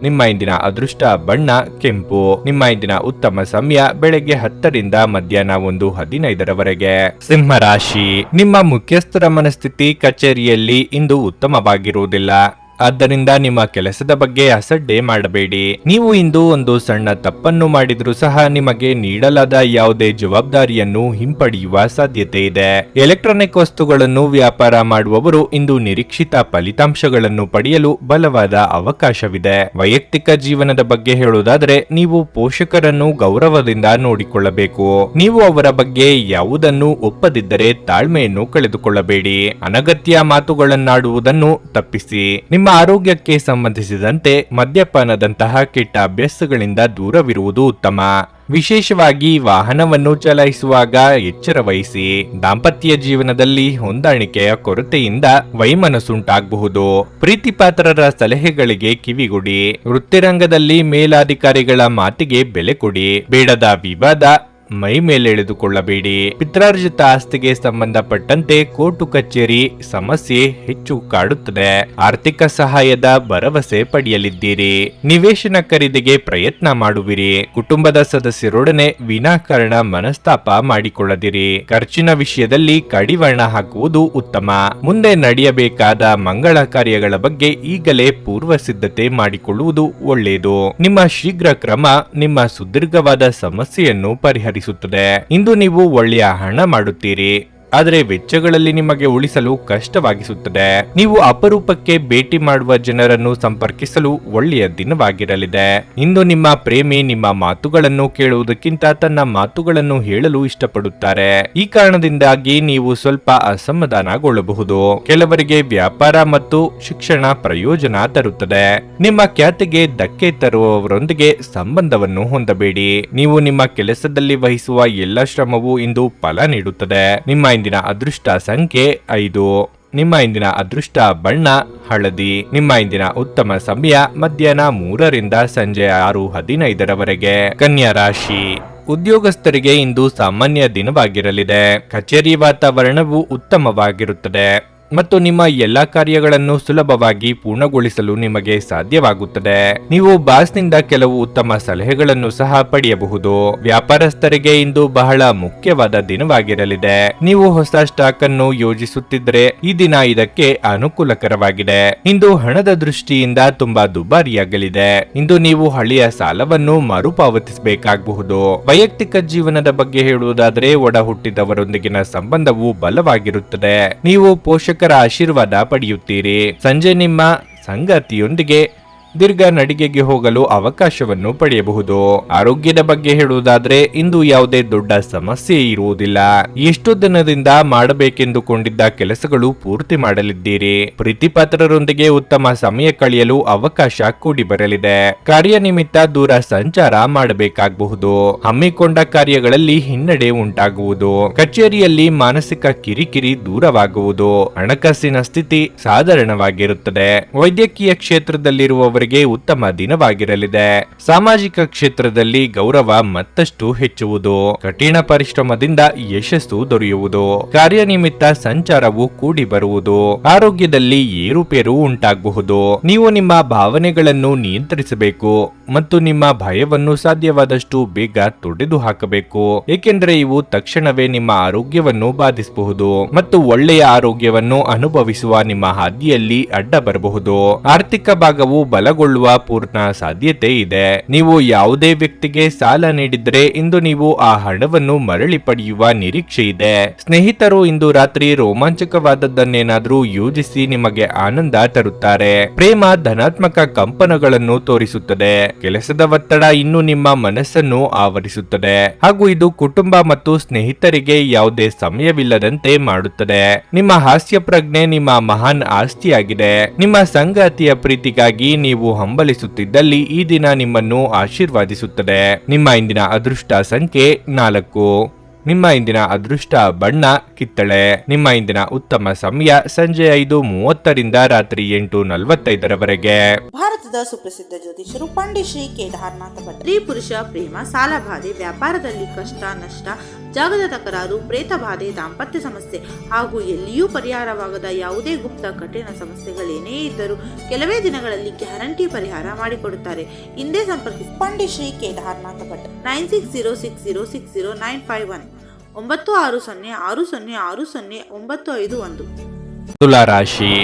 ನಿಮ್ಮ ಇಂದಿನ ಅದೃಷ್ಟ ಬಣ್ಣ ಕೆಂಪು. ನಿಮ್ಮ ಇಂದಿನ ಉತ್ತಮ ಸಮಯ ಬೆಳಗ್ಗೆ 10 ರಿಂದ ಮಧ್ಯಾಹ್ನ 1:15 ಸಿಂಹ ರಾಶಿ, ನಿಮ್ಮ ಮುಖ್ಯಸ್ಥರ ಮನಸ್ಥಿತಿ ಕಚೇರಿಯಲ್ಲಿ ಇಂದು ಉತ್ತಮವಾಗಿರುವುದಿಲ್ಲ. ಆದ್ದರಿಂದ ನಿಮ್ಮ ಕೆಲಸದ ಬಗ್ಗೆ ಅಸಡ್ಡೆ ಮಾಡಬೇಡಿ. ನೀವು ಇಂದು ಒಂದು ಸಣ್ಣ ತಪ್ಪನ್ನು ಮಾಡಿದ್ರೂ ಸಹ ನಿಮಗೆ ನೀಡಲಾದ ಯಾವುದೇ ಜವಾಬ್ದಾರಿಯನ್ನು ಹಿಂಪಡೆಯುವ ಸಾಧ್ಯತೆ ಇದೆ. ಎಲೆಕ್ಟ್ರಾನಿಕ್ ವಸ್ತುಗಳನ್ನು ವ್ಯಾಪಾರ ಮಾಡುವವರು ಇಂದು ನಿರೀಕ್ಷಿತ ಫಲಿತಾಂಶಗಳನ್ನು ಪಡೆಯಲು ಬಲವಾದ ಅವಕಾಶವಿದೆ. ವೈಯಕ್ತಿಕ ಜೀವನದ ಬಗ್ಗೆ ಹೇಳುವುದಾದರೆ ನೀವು ಪೋಷಕರನ್ನು ಗೌರವದಿಂದ ನೋಡಿಕೊಳ್ಳಬೇಕು. ನೀವು ಅವರ ಬಗ್ಗೆ ಯಾವುದನ್ನು ಒಪ್ಪದಿದ್ದರೆ ತಾಳ್ಮೆಯನ್ನು ಕಳೆದುಕೊಳ್ಳಬೇಡಿ. ಅನಗತ್ಯ ಮಾತುಗಳನ್ನಾಡುವುದನ್ನು ತಪ್ಪಿಸಿ. ನಿಮ್ಮ ಆರೋಗ್ಯಕ್ಕೆ ಸಂಬಂಧಿಸಿದಂತೆ ಮದ್ಯಪಾನದಂತಹ ಕೆಟ್ಟ ಅಭ್ಯಾಸಗಳಿಂದ ದೂರವಿರುವುದು ಉತ್ತಮ. ವಿಶೇಷವಾಗಿ ವಾಹನವನ್ನು ಚಲಾಯಿಸುವಾಗ ಎಚ್ಚರ ವಹಿಸಿ. ದಾಂಪತ್ಯ ಜೀವನದಲ್ಲಿ ಹೊಂದಾಣಿಕೆಯ ಕೊರತೆಯಿಂದ ವೈಮನಸ್ಸುಂಟಾಗಬಹುದು. ಪ್ರೀತಿಪಾತ್ರರ ಸಲಹೆಗಳಿಗೆ ಕಿವಿಗೊಡಿ. ವೃತ್ತಿರಂಗದಲ್ಲಿ ಮೇಲಾಧಿಕಾರಿಗಳ ಮಾತಿಗೆ ಬೆಲೆ ಕೊಡಿ. ಬೇಡದ ವಿವಾದ ಮೈ ಮೇಲೆಳೆದುಕೊಳ್ಳಬೇಡಿ. ಪಿತ್ರಾರ್ಜಿತ ಆಸ್ತಿಗೆ ಸಂಬಂಧಪಟ್ಟಂತೆ ಕೋರ್ಟು ಕಚೇರಿ ಸಮಸ್ಯೆ ಹೆಚ್ಚು ಕಾಡುತ್ತದೆ. ಆರ್ಥಿಕ ಸಹಾಯದ ಭರವಸೆ ಪಡೆಯಲಿದ್ದೀರಿ. ನಿವೇಶನ ಖರೀದಿಗೆ ಪ್ರಯತ್ನ ಮಾಡುವಿರಿ. ಕುಟುಂಬದ ಸದಸ್ಯರೊಡನೆ ವಿನಾಕಾರಣ ಮನಸ್ತಾಪ ಮಾಡಿಕೊಳ್ಳದಿರಿ. ಖರ್ಚಿನ ವಿಷಯದಲ್ಲಿ ಕಡಿವಾಣ ಹಾಕುವುದು ಉತ್ತಮ. ಮುಂದೆ ನಡೆಯಬೇಕಾದ ಮಂಗಳ ಕಾರ್ಯಗಳ ಬಗ್ಗೆ ಈಗಲೇ ಪೂರ್ವ ಸಿದ್ಧತೆ ಮಾಡಿಕೊಳ್ಳುವುದು ಒಳ್ಳೆಯದು. ನಿಮ್ಮ ಶೀಘ್ರ ಕ್ರಮ ನಿಮ್ಮ ಸುದೀರ್ಘವಾದ ಸಮಸ್ಯೆಯನ್ನು ಪರಿಹರಿಸುತ್ತದೆ. ಇಂದು ನೀವು ಒಳ್ಳೆಯ ಹಣ ಮಾಡುತ್ತೀರಿ, ಆದರೆ ವೆಚ್ಚಗಳಲ್ಲಿ ನಿಮಗೆ ಉಳಿಸಲು ಕಷ್ಟವಾಗಿಸುತ್ತದೆ. ನೀವು ಅಪರೂಪಕ್ಕೆ ಭೇಟಿ ಮಾಡುವ ಜನರನ್ನು ಸಂಪರ್ಕಿಸಲು ಒಳ್ಳೆಯ ದಿನವಾಗಿರಲಿದೆ. ಇಂದು ನಿಮ್ಮ ಪ್ರೇಮಿ ನಿಮ್ಮ ಮಾತುಗಳನ್ನು ಕೇಳುವುದಕ್ಕಿಂತ ತನ್ನ ಮಾತುಗಳನ್ನು ಹೇಳಲು ಇಷ್ಟಪಡುತ್ತಾರೆ. ಈ ಕಾರಣದಿಂದಾಗಿ ನೀವು ಸ್ವಲ್ಪ ಅಸಮಾಧಾನಗೊಳ್ಳಬಹುದು. ಕೆಲವರಿಗೆ ವ್ಯಾಪಾರ ಮತ್ತು ಶಿಕ್ಷಣ ಪ್ರಯೋಜನ ತರುತ್ತದೆ. ನಿಮ್ಮ ಖ್ಯಾತಿಗೆ ಧಕ್ಕೆ ತರುವವರೊಂದಿಗೆ ಸಂಬಂಧವನ್ನು ಹೊಂದಬೇಡಿ. ನೀವು ನಿಮ್ಮ ಕೆಲಸದಲ್ಲಿ ವಹಿಸುವ ಎಲ್ಲ ಶ್ರಮವು ಇಂದು ಫಲ ನೀಡುತ್ತದೆ. ನಿಮ್ಮ ಇಂದಿನ ಅದೃಷ್ಟ ಸಂಖ್ಯೆ 5. ನಿಮ್ಮ ಇಂದಿನ ಅದೃಷ್ಟ ಬಣ್ಣ ಹಳದಿ. ನಿಮ್ಮ ಇಂದಿನ ಉತ್ತಮ ಸಮಯ ಮಧ್ಯಾಹ್ನ 3 ರಿಂದ ಸಂಜೆ 6:15 ಕನ್ಯಾ ರಾಶಿ, ಉದ್ಯೋಗಸ್ಥರಿಗೆ ಇಂದು ಸಾಮಾನ್ಯ ದಿನವಾಗಿರಲಿದೆ. ಕಚೇರಿ ವಾತಾವರಣವು ಉತ್ತಮವಾಗಿರುತ್ತದೆ ಮತ್ತು ನಿಮ್ಮ ಎಲ್ಲಾ ಕಾರ್ಯಗಳನ್ನು ಸುಲಭವಾಗಿ ಪೂರ್ಣಗೊಳಿಸಲು ನಿಮಗೆ ಸಾಧ್ಯವಾಗುತ್ತದೆ. ನೀವು ಬಾಸ್ನಿಂದ ಕೆಲವು ಉತ್ತಮ ಸಲಹೆಗಳನ್ನು ಸಹ ಪಡೆಯಬಹುದು. ವ್ಯಾಪಾರಸ್ಥರಿಗೆ ಇಂದು ಬಹಳ ಮುಖ್ಯವಾದ ದಿನವಾಗಿರಲಿದೆ. ನೀವು ಹೊಸ ಸ್ಟಾಕ್ ಅನ್ನು ಯೋಜಿಸುತ್ತಿದ್ದರೆ ಈ ದಿನ ಇದಕ್ಕೆ ಅನುಕೂಲಕರವಾಗಿದೆ. ಇಂದು ಹಣದ ದೃಷ್ಟಿಯಿಂದ ತುಂಬಾ ದುಬಾರಿಯಾಗಲಿದೆ. ಇಂದು ನೀವು ಹಳೆಯ ಸಾಲವನ್ನು ಮರುಪಾವತಿಸಬೇಕಾಗಬಹುದು. ವೈಯಕ್ತಿಕ ಜೀವನದ ಬಗ್ಗೆ ಹೇಳುವುದಾದರೆ ಒಡ ಹುಟ್ಟಿದವರೊಂದಿಗಿನ ಸಂಬಂಧವು ಬಲವಾಗಿರುತ್ತದೆ. ನೀವು ಪೋಷಕರ ಆಶೀರ್ವಾದ ಪಡೆಯುತ್ತೀರಿ. ಸಂಜೆ ನಿಮ್ಮ ಸಂಗಾತಿಯೊಂದಿಗೆ ದೀರ್ಘ ನಡಿಗೆಗೆ ಹೋಗಲು ಅವಕಾಶವನ್ನು ಪಡೆಯಬಹುದು. ಆರೋಗ್ಯದ ಬಗ್ಗೆ ಹೇಳುವುದಾದ್ರೆ ಇಂದು ಯಾವುದೇ ದೊಡ್ಡ ಸಮಸ್ಯೆ ಇರುವುದಿಲ್ಲ. ಎಷ್ಟು ದಿನದಿಂದ ಮಾಡಬೇಕೆಂದುಕೊಂಡಿದ್ದ ಕೆಲಸಗಳು ಪೂರ್ತಿ ಮಾಡಲಿದ್ದೀರಿ. ಪ್ರೀತಿಪಾತ್ರರೊಂದಿಗೆ ಉತ್ತಮ ಸಮಯ ಕಳೆಯಲು ಅವಕಾಶ ಕೂಡಿ ಬರಲಿದೆ. ಕಾರ್ಯನಿಮಿತ್ತ ದೂರ ಸಂಚಾರ ಮಾಡಬೇಕಾಗಬಹುದು. ಹಮ್ಮಿಕೊಂಡ ಕಾರ್ಯಗಳಲ್ಲಿ ಹಿನ್ನಡೆ ಉಂಟಾಗುವುದು. ಕಚೇರಿಯಲ್ಲಿ ಮಾನಸಿಕ ಕಿರಿಕಿರಿ ದೂರವಾಗುವುದು. ಹಣಕಾಸಿನ ಸ್ಥಿತಿ ಸಾಧಾರಣವಾಗಿರುತ್ತದೆ. ವೈದ್ಯಕೀಯ ಕ್ಷೇತ್ರದಲ್ಲಿರುವವರಿಗೆ ಉತ್ತಮ ದಿನವಾಗಿರಲಿದೆ. ಸಾಮಾಜಿಕ ಕ್ಷೇತ್ರದಲ್ಲಿ ಗೌರವ ಮತ್ತಷ್ಟು ಹೆಚ್ಚುವುದು. ಕಠಿಣ ಪರಿಶ್ರಮದಿಂದ ಯಶಸ್ಸು ದೊರೆಯುವುದು. ಕಾರ್ಯನಿಮಿತ್ತ ಸಂಚಾರವು ಕೂಡಿ ಬರುವುದು. ಆರೋಗ್ಯದಲ್ಲಿ ಏರುಪೇರು ಉಂಟಾಗಬಹುದು. ನೀವು ನಿಮ್ಮ ಭಾವನೆಗಳನ್ನು ನಿಯಂತ್ರಿಸಬೇಕು ಮತ್ತು ನಿಮ್ಮ ಭಯವನ್ನು ಸಾಧ್ಯವಾದಷ್ಟು ಬೇಗ ತೊಡೆದು ಹಾಕಬೇಕು. ಏಕೆಂದರೆ ಇವು ತಕ್ಷಣವೇ ನಿಮ್ಮ ಆರೋಗ್ಯವನ್ನು ಬಾಧಿಸಬಹುದು ಮತ್ತು ಒಳ್ಳೆಯ ಆರೋಗ್ಯವನ್ನು ಅನುಭವಿಸುವ ನಿಮ್ಮ ಹಾದಿಯಲ್ಲಿ ಅಡ್ಡ ಬರಬಹುದು. ಆರ್ಥಿಕ ಭಾಗವು ಬಲಗೊಳ್ಳುವ ಪೂರ್ಣ ಸಾಧ್ಯತೆ ಇದೆ. ನೀವು ಯಾವುದೇ ವ್ಯಕ್ತಿಗೆ ಸಾಲ ನೀಡಿದ್ರೆ ಇಂದು ನೀವು ಆ ಹಣವನ್ನು ಮರಳಿ ಪಡೆಯುವ ನಿರೀಕ್ಷೆ ಇದೆ. ಸ್ನೇಹಿತರು ಇಂದು ರಾತ್ರಿ ರೋಮಾಂಚಕವಾದದ್ದನ್ನೇನಾದ್ರೂ ಯೋಜಿಸಿ ನಿಮಗೆ ಆನಂದ ತರುತ್ತಾರೆ. ಪ್ರೇಮ ಧನಾತ್ಮಕ ಕಂಪನಗಳನ್ನು ತೋರಿಸುತ್ತದೆ. ಕೆಲಸದ ಒತ್ತಡ ಇನ್ನು ನಿಮ್ಮ ಮನಸ್ಸನ್ನು ಆವರಿಸುತ್ತದೆ ಹಾಗೂ ಇದು ಕುಟುಂಬ ಮತ್ತು ಸ್ನೇಹಿತರಿಗೆ ಯಾವುದೇ ಸಮಯವಿಲ್ಲದಂತೆ ಮಾಡುತ್ತದೆ. ನಿಮ್ಮ ಹಾಸ್ಯ ಪ್ರಜ್ಞೆ ನಿಮ್ಮ ಮಹಾನ್ ಆಸ್ತಿಯಾಗಿದೆ. ನಿಮ್ಮ ಸಂಗಾತಿಯ ಪ್ರೀತಿಗಾಗಿ ನೀವು ಹಂಬಲಿಸುತ್ತಿದ್ದಲ್ಲಿ ಈ ದಿನ ನಿಮ್ಮನ್ನು ಆಶೀರ್ವಾದಿಸುತ್ತದೆ. ನಿಮ್ಮ ಇಂದಿನ ಅದೃಷ್ಟ ಸಂಖ್ಯೆ 4. ನಿಮ್ಮ ಇಂದಿನ ಅದೃಷ್ಟ ಬಣ್ಣ ಕಿತ್ತಳೆ. ನಿಮ್ಮ ಇಂದಿನ ಉತ್ತಮ ಸಮಯ ಸಂಜೆ 5:30ರಿಂದ ರಾತ್ರಿ 8:45ರವರೆಗೆ. ಭಾರತದ ಸುಪ್ರಸಿದ್ಧ ಜ್ಯೋತಿಷರು ಪಂಡಿತ್ ಶ್ರೀ ಕೇದಾರನಾಥ ಭಟ್. ಸ್ತ್ರೀ ಪುರುಷ ಪ್ರೇಮ, ಸಾಲಬಾಧೆ, ವ್ಯಾಪಾರದಲ್ಲಿ ಕಷ್ಟ ನಷ್ಟ, ಜಾಗದ ತಕರಾರು, ಪ್ರೇತ ಬಾಧೆ, ದಾಂಪತ್ಯ ಸಮಸ್ಯೆ ಹಾಗೂ ಎಲ್ಲಿಯೂ ಪರಿಹಾರವಾಗದ ಯಾವುದೇ ಗುಪ್ತ ಕಠಿಣ ಸಮಸ್ಯೆಗಳೇನೇ ಇದ್ದರೂ ಕೆಲವೇ ದಿನಗಳಲ್ಲಿ ಗ್ಯಾರಂಟಿ ಪರಿಹಾರ ಮಾಡಿಕೊಡುತ್ತಾರೆ. ಹಿಂದೆ ಸಂಪರ್ಕಿಸಿ ಪಂಡಿತ್ ಶ್ರೀ ಕೇದಾರನಾಥ ಭಟ್ 9606060951 9606060951. ತುಲಾ ರಾಶಿ.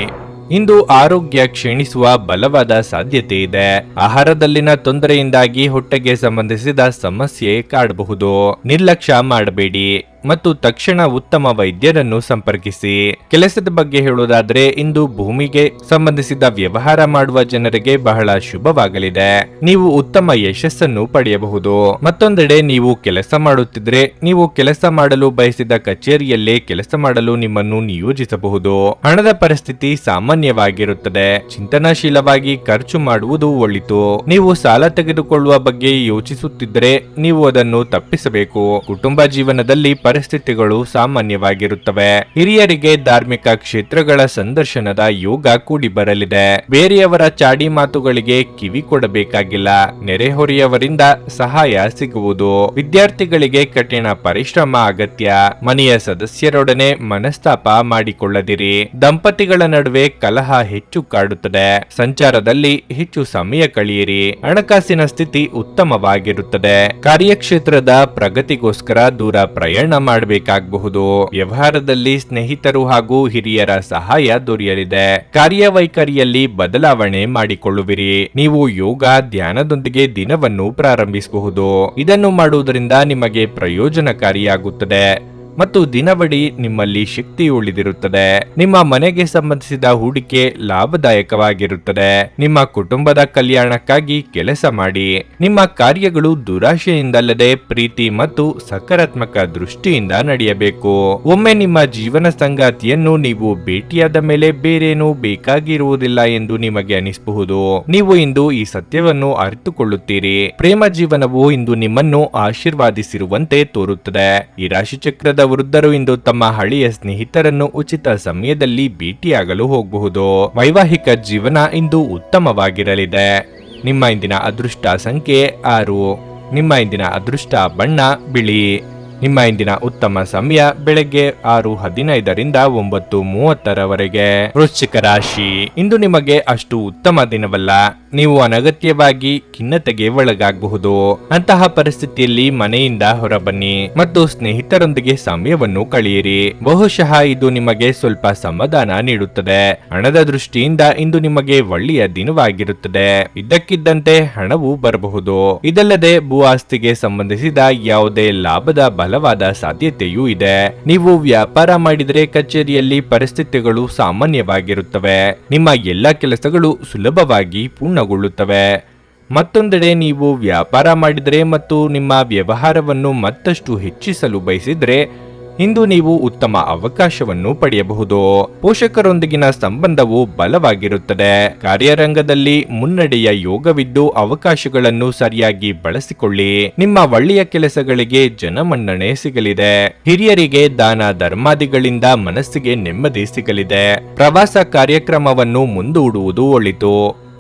ಇಂದು ಆರೋಗ್ಯ ಕ್ಷೀಣಿಸುವ ಬಲವಾದ ಸಾಧ್ಯತೆ ಇದೆ. ಆಹಾರದಲ್ಲಿನ ತೊಂದರೆಯಿಂದಾಗಿ ಹೊಟ್ಟೆಗೆ ಸಂಬಂಧಿಸಿದ ಸಮಸ್ಯೆ ಕಾಡಬಹುದು. ನಿರ್ಲಕ್ಷ್ಯ ಮಾಡಬೇಡಿ ಮತ್ತು ತಕ್ಷಣ ಉತ್ತಮ ವೈದ್ಯರನ್ನು ಸಂಪರ್ಕಿಸಿ. ಕೆಲಸದ ಬಗ್ಗೆ ಹೇಳುವುದಾದ್ರೆ ಇಂದು ಭೂಮಿಗೆ ಸಂಬಂಧಿಸಿದ ವ್ಯವಹಾರ ಮಾಡುವ ಜನರಿಗೆ ಬಹಳ ಶುಭವಾಗಲಿದೆ. ನೀವು ಉತ್ತಮ ಯಶಸ್ಸನ್ನು ಪಡೆಯಬಹುದು. ಮತ್ತೊಂದೆಡೆ ನೀವು ಕೆಲಸ ಮಾಡುತ್ತಿದ್ರೆ ನೀವು ಕೆಲಸ ಮಾಡಲು ಬಯಸಿದ ಕಚೇರಿಯಲ್ಲೇ ಕೆಲಸ ಮಾಡಲು ನಿಮ್ಮನ್ನು ನಿಯೋಜಿಸಬಹುದು. ಹಣದ ಪರಿಸ್ಥಿತಿ ಸಾಮಾನ್ಯವಾಗಿರುತ್ತದೆ. ಚಿಂತನಾಶೀಲವಾಗಿ ಖರ್ಚು ಮಾಡುವುದು ಒಳಿತು. ನೀವು ಸಾಲ ತೆಗೆದುಕೊಳ್ಳುವ ಬಗ್ಗೆ ಯೋಚಿಸುತ್ತಿದ್ದರೆ ನೀವು ಅದನ್ನು ತಪ್ಪಿಸಬೇಕು. ಕುಟುಂಬ ಜೀವನದಲ್ಲಿ ಪರಿಸ್ಥಿತಿಗಳು ಸಾಮಾನ್ಯವಾಗಿರುತ್ತವೆ. ಹಿರಿಯರಿಗೆ ಧಾರ್ಮಿಕ ಕ್ಷೇತ್ರಗಳ ಸಂದರ್ಶನದ ಯೋಗ ಕೂಡಿ ಬರಲಿದೆ. ಬೇರೆಯವರ ಚಾಡಿ ಮಾತುಗಳಿಗೆ ಕಿವಿ ಕೊಡಬೇಕಾಗಿಲ್ಲ. ನೆರೆಹೊರೆಯವರಿಂದ ಸಹಾಯ ಸಿಗುವುದು. ವಿದ್ಯಾರ್ಥಿಗಳಿಗೆ ಕಠಿಣ ಪರಿಶ್ರಮ ಅಗತ್ಯ. ಮನೆಯ ಸದಸ್ಯರೊಡನೆ ಮನಸ್ತಾಪ ಮಾಡಿಕೊಳ್ಳದಿರಿ. ದಂಪತಿಗಳ ನಡುವೆ ಕಲಹ ಹೆಚ್ಚು ಕಾಡುತ್ತದೆ. ಸಂಚಾರದಲ್ಲಿ ಹೆಚ್ಚು ಸಮಯ ಕಳೆಯಿರಿ. ಹಣಕಾಸಿನ ಸ್ಥಿತಿ ಉತ್ತಮವಾಗಿರುತ್ತದೆ. ಕಾರ್ಯಕ್ಷೇತ್ರದ ಪ್ರಗತಿಗೋಸ್ಕರ ದೂರ ಪ್ರಯಾಣ ಮಾಡಬೇಕಾಗಬಹುದು. ವ್ಯವಹಾರದಲ್ಲಿ ಸ್ನೇಹಿತರು ಹಾಗೂ ಹಿರಿಯರ ಸಹಾಯ ದೊರೆಯಲಿದೆ. ಕಾರ್ಯವೈಖರಿಯಲ್ಲಿ ಬದಲಾವಣೆ ಮಾಡಿಕೊಳ್ಳುವಿರಿ. ನೀವು ಯೋಗ ಧ್ಯಾನದೊಂದಿಗೆ ದಿನವನ್ನು ಪ್ರಾರಂಭಿಸಬಹುದು. ಇದನ್ನು ಮಾಡುವುದರಿಂದ ನಿಮಗೆ ಪ್ರಯೋಜನಕಾರಿಯಾಗುತ್ತದೆ ಮತ್ತು ದಿನವಡಿ ನಿಮ್ಮಲ್ಲಿ ಶಕ್ತಿ ಉಳಿದಿರುತ್ತದೆ. ನಿಮ್ಮ ಮನೆಗೆ ಸಂಬಂಧಿಸಿದ ಹೂಡಿಕೆ ಲಾಭದಾಯಕವಾಗಿರುತ್ತದೆ. ನಿಮ್ಮ ಕುಟುಂಬದ ಕಲ್ಯಾಣಕ್ಕಾಗಿ ಕೆಲಸ ಮಾಡಿ. ನಿಮ್ಮ ಕಾರ್ಯಗಳು ದುರಾಶೆಯಿಂದಲ್ಲದೆ ಪ್ರೀತಿ ಮತ್ತು ಸಕಾರಾತ್ಮಕ ದೃಷ್ಟಿಯಿಂದ ನಡೆಯಬೇಕು. ಒಮ್ಮೆ ನಿಮ್ಮ ಜೀವನ ಸಂಗಾತಿಯನ್ನು ನೀವು ಭೇಟಿಯಾದ ಮೇಲೆ ಬೇರೇನೂ ಬೇಕಾಗಿರುವುದಿಲ್ಲ ಎಂದು ನಿಮಗೆ ಅನಿಸಬಹುದು. ನೀವು ಇಂದು ಈ ಸತ್ಯವನ್ನು ಅರಿತುಕೊಳ್ಳುತ್ತೀರಿ. ಪ್ರೇಮ ಜೀವನವು ಇಂದು ನಿಮ್ಮನ್ನು ಆಶೀರ್ವಾದಿಸಿರುವಂತೆ ತೋರುತ್ತದೆ. ಈ ರಾಶಿಚಕ್ರದ ವೃದ್ಧರು ಇಂದು ತಮ್ಮ ಹಳೆಯ ಸ್ನೇಹಿತರನ್ನು ಉಚಿತ ಸಮಯದಲ್ಲಿ ಭೇಟಿಯಾಗಲು ಹೋಗಬಹುದು. ವೈವಾಹಿಕ ಜೀವನ ಇಂದು ಉತ್ತಮವಾಗಿರಲಿದೆ. ನಿಮ್ಮ ಇಂದಿನ ಅದೃಷ್ಟ ಸಂಖ್ಯೆ 6. ನಿಮ್ಮ ಇಂದಿನ ಅದೃಷ್ಟ ಬಣ್ಣ ಬಿಳಿ. ನಿಮ್ಮ ಇಂದಿನ ಉತ್ತಮ ಸಮಯ ಬೆಳಗ್ಗೆ 6:15ರಿಂದ 9:30ರವರೆಗೆ. ವೃಶ್ಚಿಕ ರಾಶಿ. ಇಂದು ನಿಮಗೆ ಅಷ್ಟು ಉತ್ತಮ ದಿನವಲ್ಲ. ನೀವು ಅನಗತ್ಯವಾಗಿ ಖಿನ್ನತೆಗೆ ಒಳಗಾಗಬಹುದು. ಅಂತಹ ಪರಿಸ್ಥಿತಿಯಲ್ಲಿ ಮನೆಯಿಂದ ಹೊರಬನ್ನಿ ಮತ್ತು ಸ್ನೇಹಿತರೊಂದಿಗೆ ಸಮಯವನ್ನು ಕಳೆಯಿರಿ. ಬಹುಶಃ ಇದು ನಿಮಗೆ ಸ್ವಲ್ಪ ಸಮಾಧಾನ ನೀಡುತ್ತದೆ. ಹಣದ ದೃಷ್ಟಿಯಿಂದ ಇಂದು ನಿಮಗೆ ಒಳ್ಳೆಯ ದಿನವಾಗಿರುತ್ತದೆ. ಇದ್ದಕ್ಕಿದ್ದಂತೆ ಹಣವು ಬರಬಹುದು. ಇದಲ್ಲದೆ ಭೂ ಆಸ್ತಿಗೆ ಸಂಬಂಧಿಸಿದ ಯಾವುದೇ ಲಾಭದ ಬಲವಾದ ಸಾಧ್ಯತೆಯೂ ಇದೆ. ನೀವು ವ್ಯಾಪಾರ ಮಾಡಿದರೆ ಕಚೇರಿಯಲ್ಲಿ ಪರಿಸ್ಥಿತಿಗಳು ಸಾಮಾನ್ಯವಾಗಿರುತ್ತವೆ. ನಿಮ್ಮ ಎಲ್ಲ ಕೆಲಸಗಳು ಸುಲಭವಾಗಿ ಪೂರ್ಣಗೊಳ್ಳುತ್ತವೆ. ಮತ್ತೊಂದೆಡೆ ನೀವು ವ್ಯಾಪಾರ ಮಾಡಿದರೆ ಮತ್ತು ನಿಮ್ಮ ವ್ಯವಹಾರವನ್ನು ಮತ್ತಷ್ಟು ಹೆಚ್ಚಿಸಲು ಬಯಸಿದರೆ ಇಂದು ನೀವು ಉತ್ತಮ ಅವಕಾಶವನ್ನು ಪಡೆಯಬಹುದು. ಪೋಷಕರೊಂದಿಗಿನ ಸಂಬಂಧವು ಬಲವಾಗಿರುತ್ತದೆ. ಕಾರ್ಯರಂಗದಲ್ಲಿ ಮುನ್ನಡೆಯ ಯೋಗವಿದ್ದು ಅವಕಾಶಗಳನ್ನು ಸರಿಯಾಗಿ ಬಳಸಿಕೊಳ್ಳಿ. ನಿಮ್ಮ ಒಳ್ಳೆಯ ಕೆಲಸಗಳಿಗೆ ಜನಮನ್ನಣೆ ಸಿಗಲಿದೆ. ಹಿರಿಯರಿಗೆ ದಾನ ಧರ್ಮಾದಿಗಳಿಂದ ಮನಸ್ಸಿಗೆ ನೆಮ್ಮದಿ ಸಿಗಲಿದೆ. ಪ್ರವಾಸ ಕಾರ್ಯಕ್ರಮವನ್ನು ಮುಂದೂಡುವುದು ಒಳಿತು.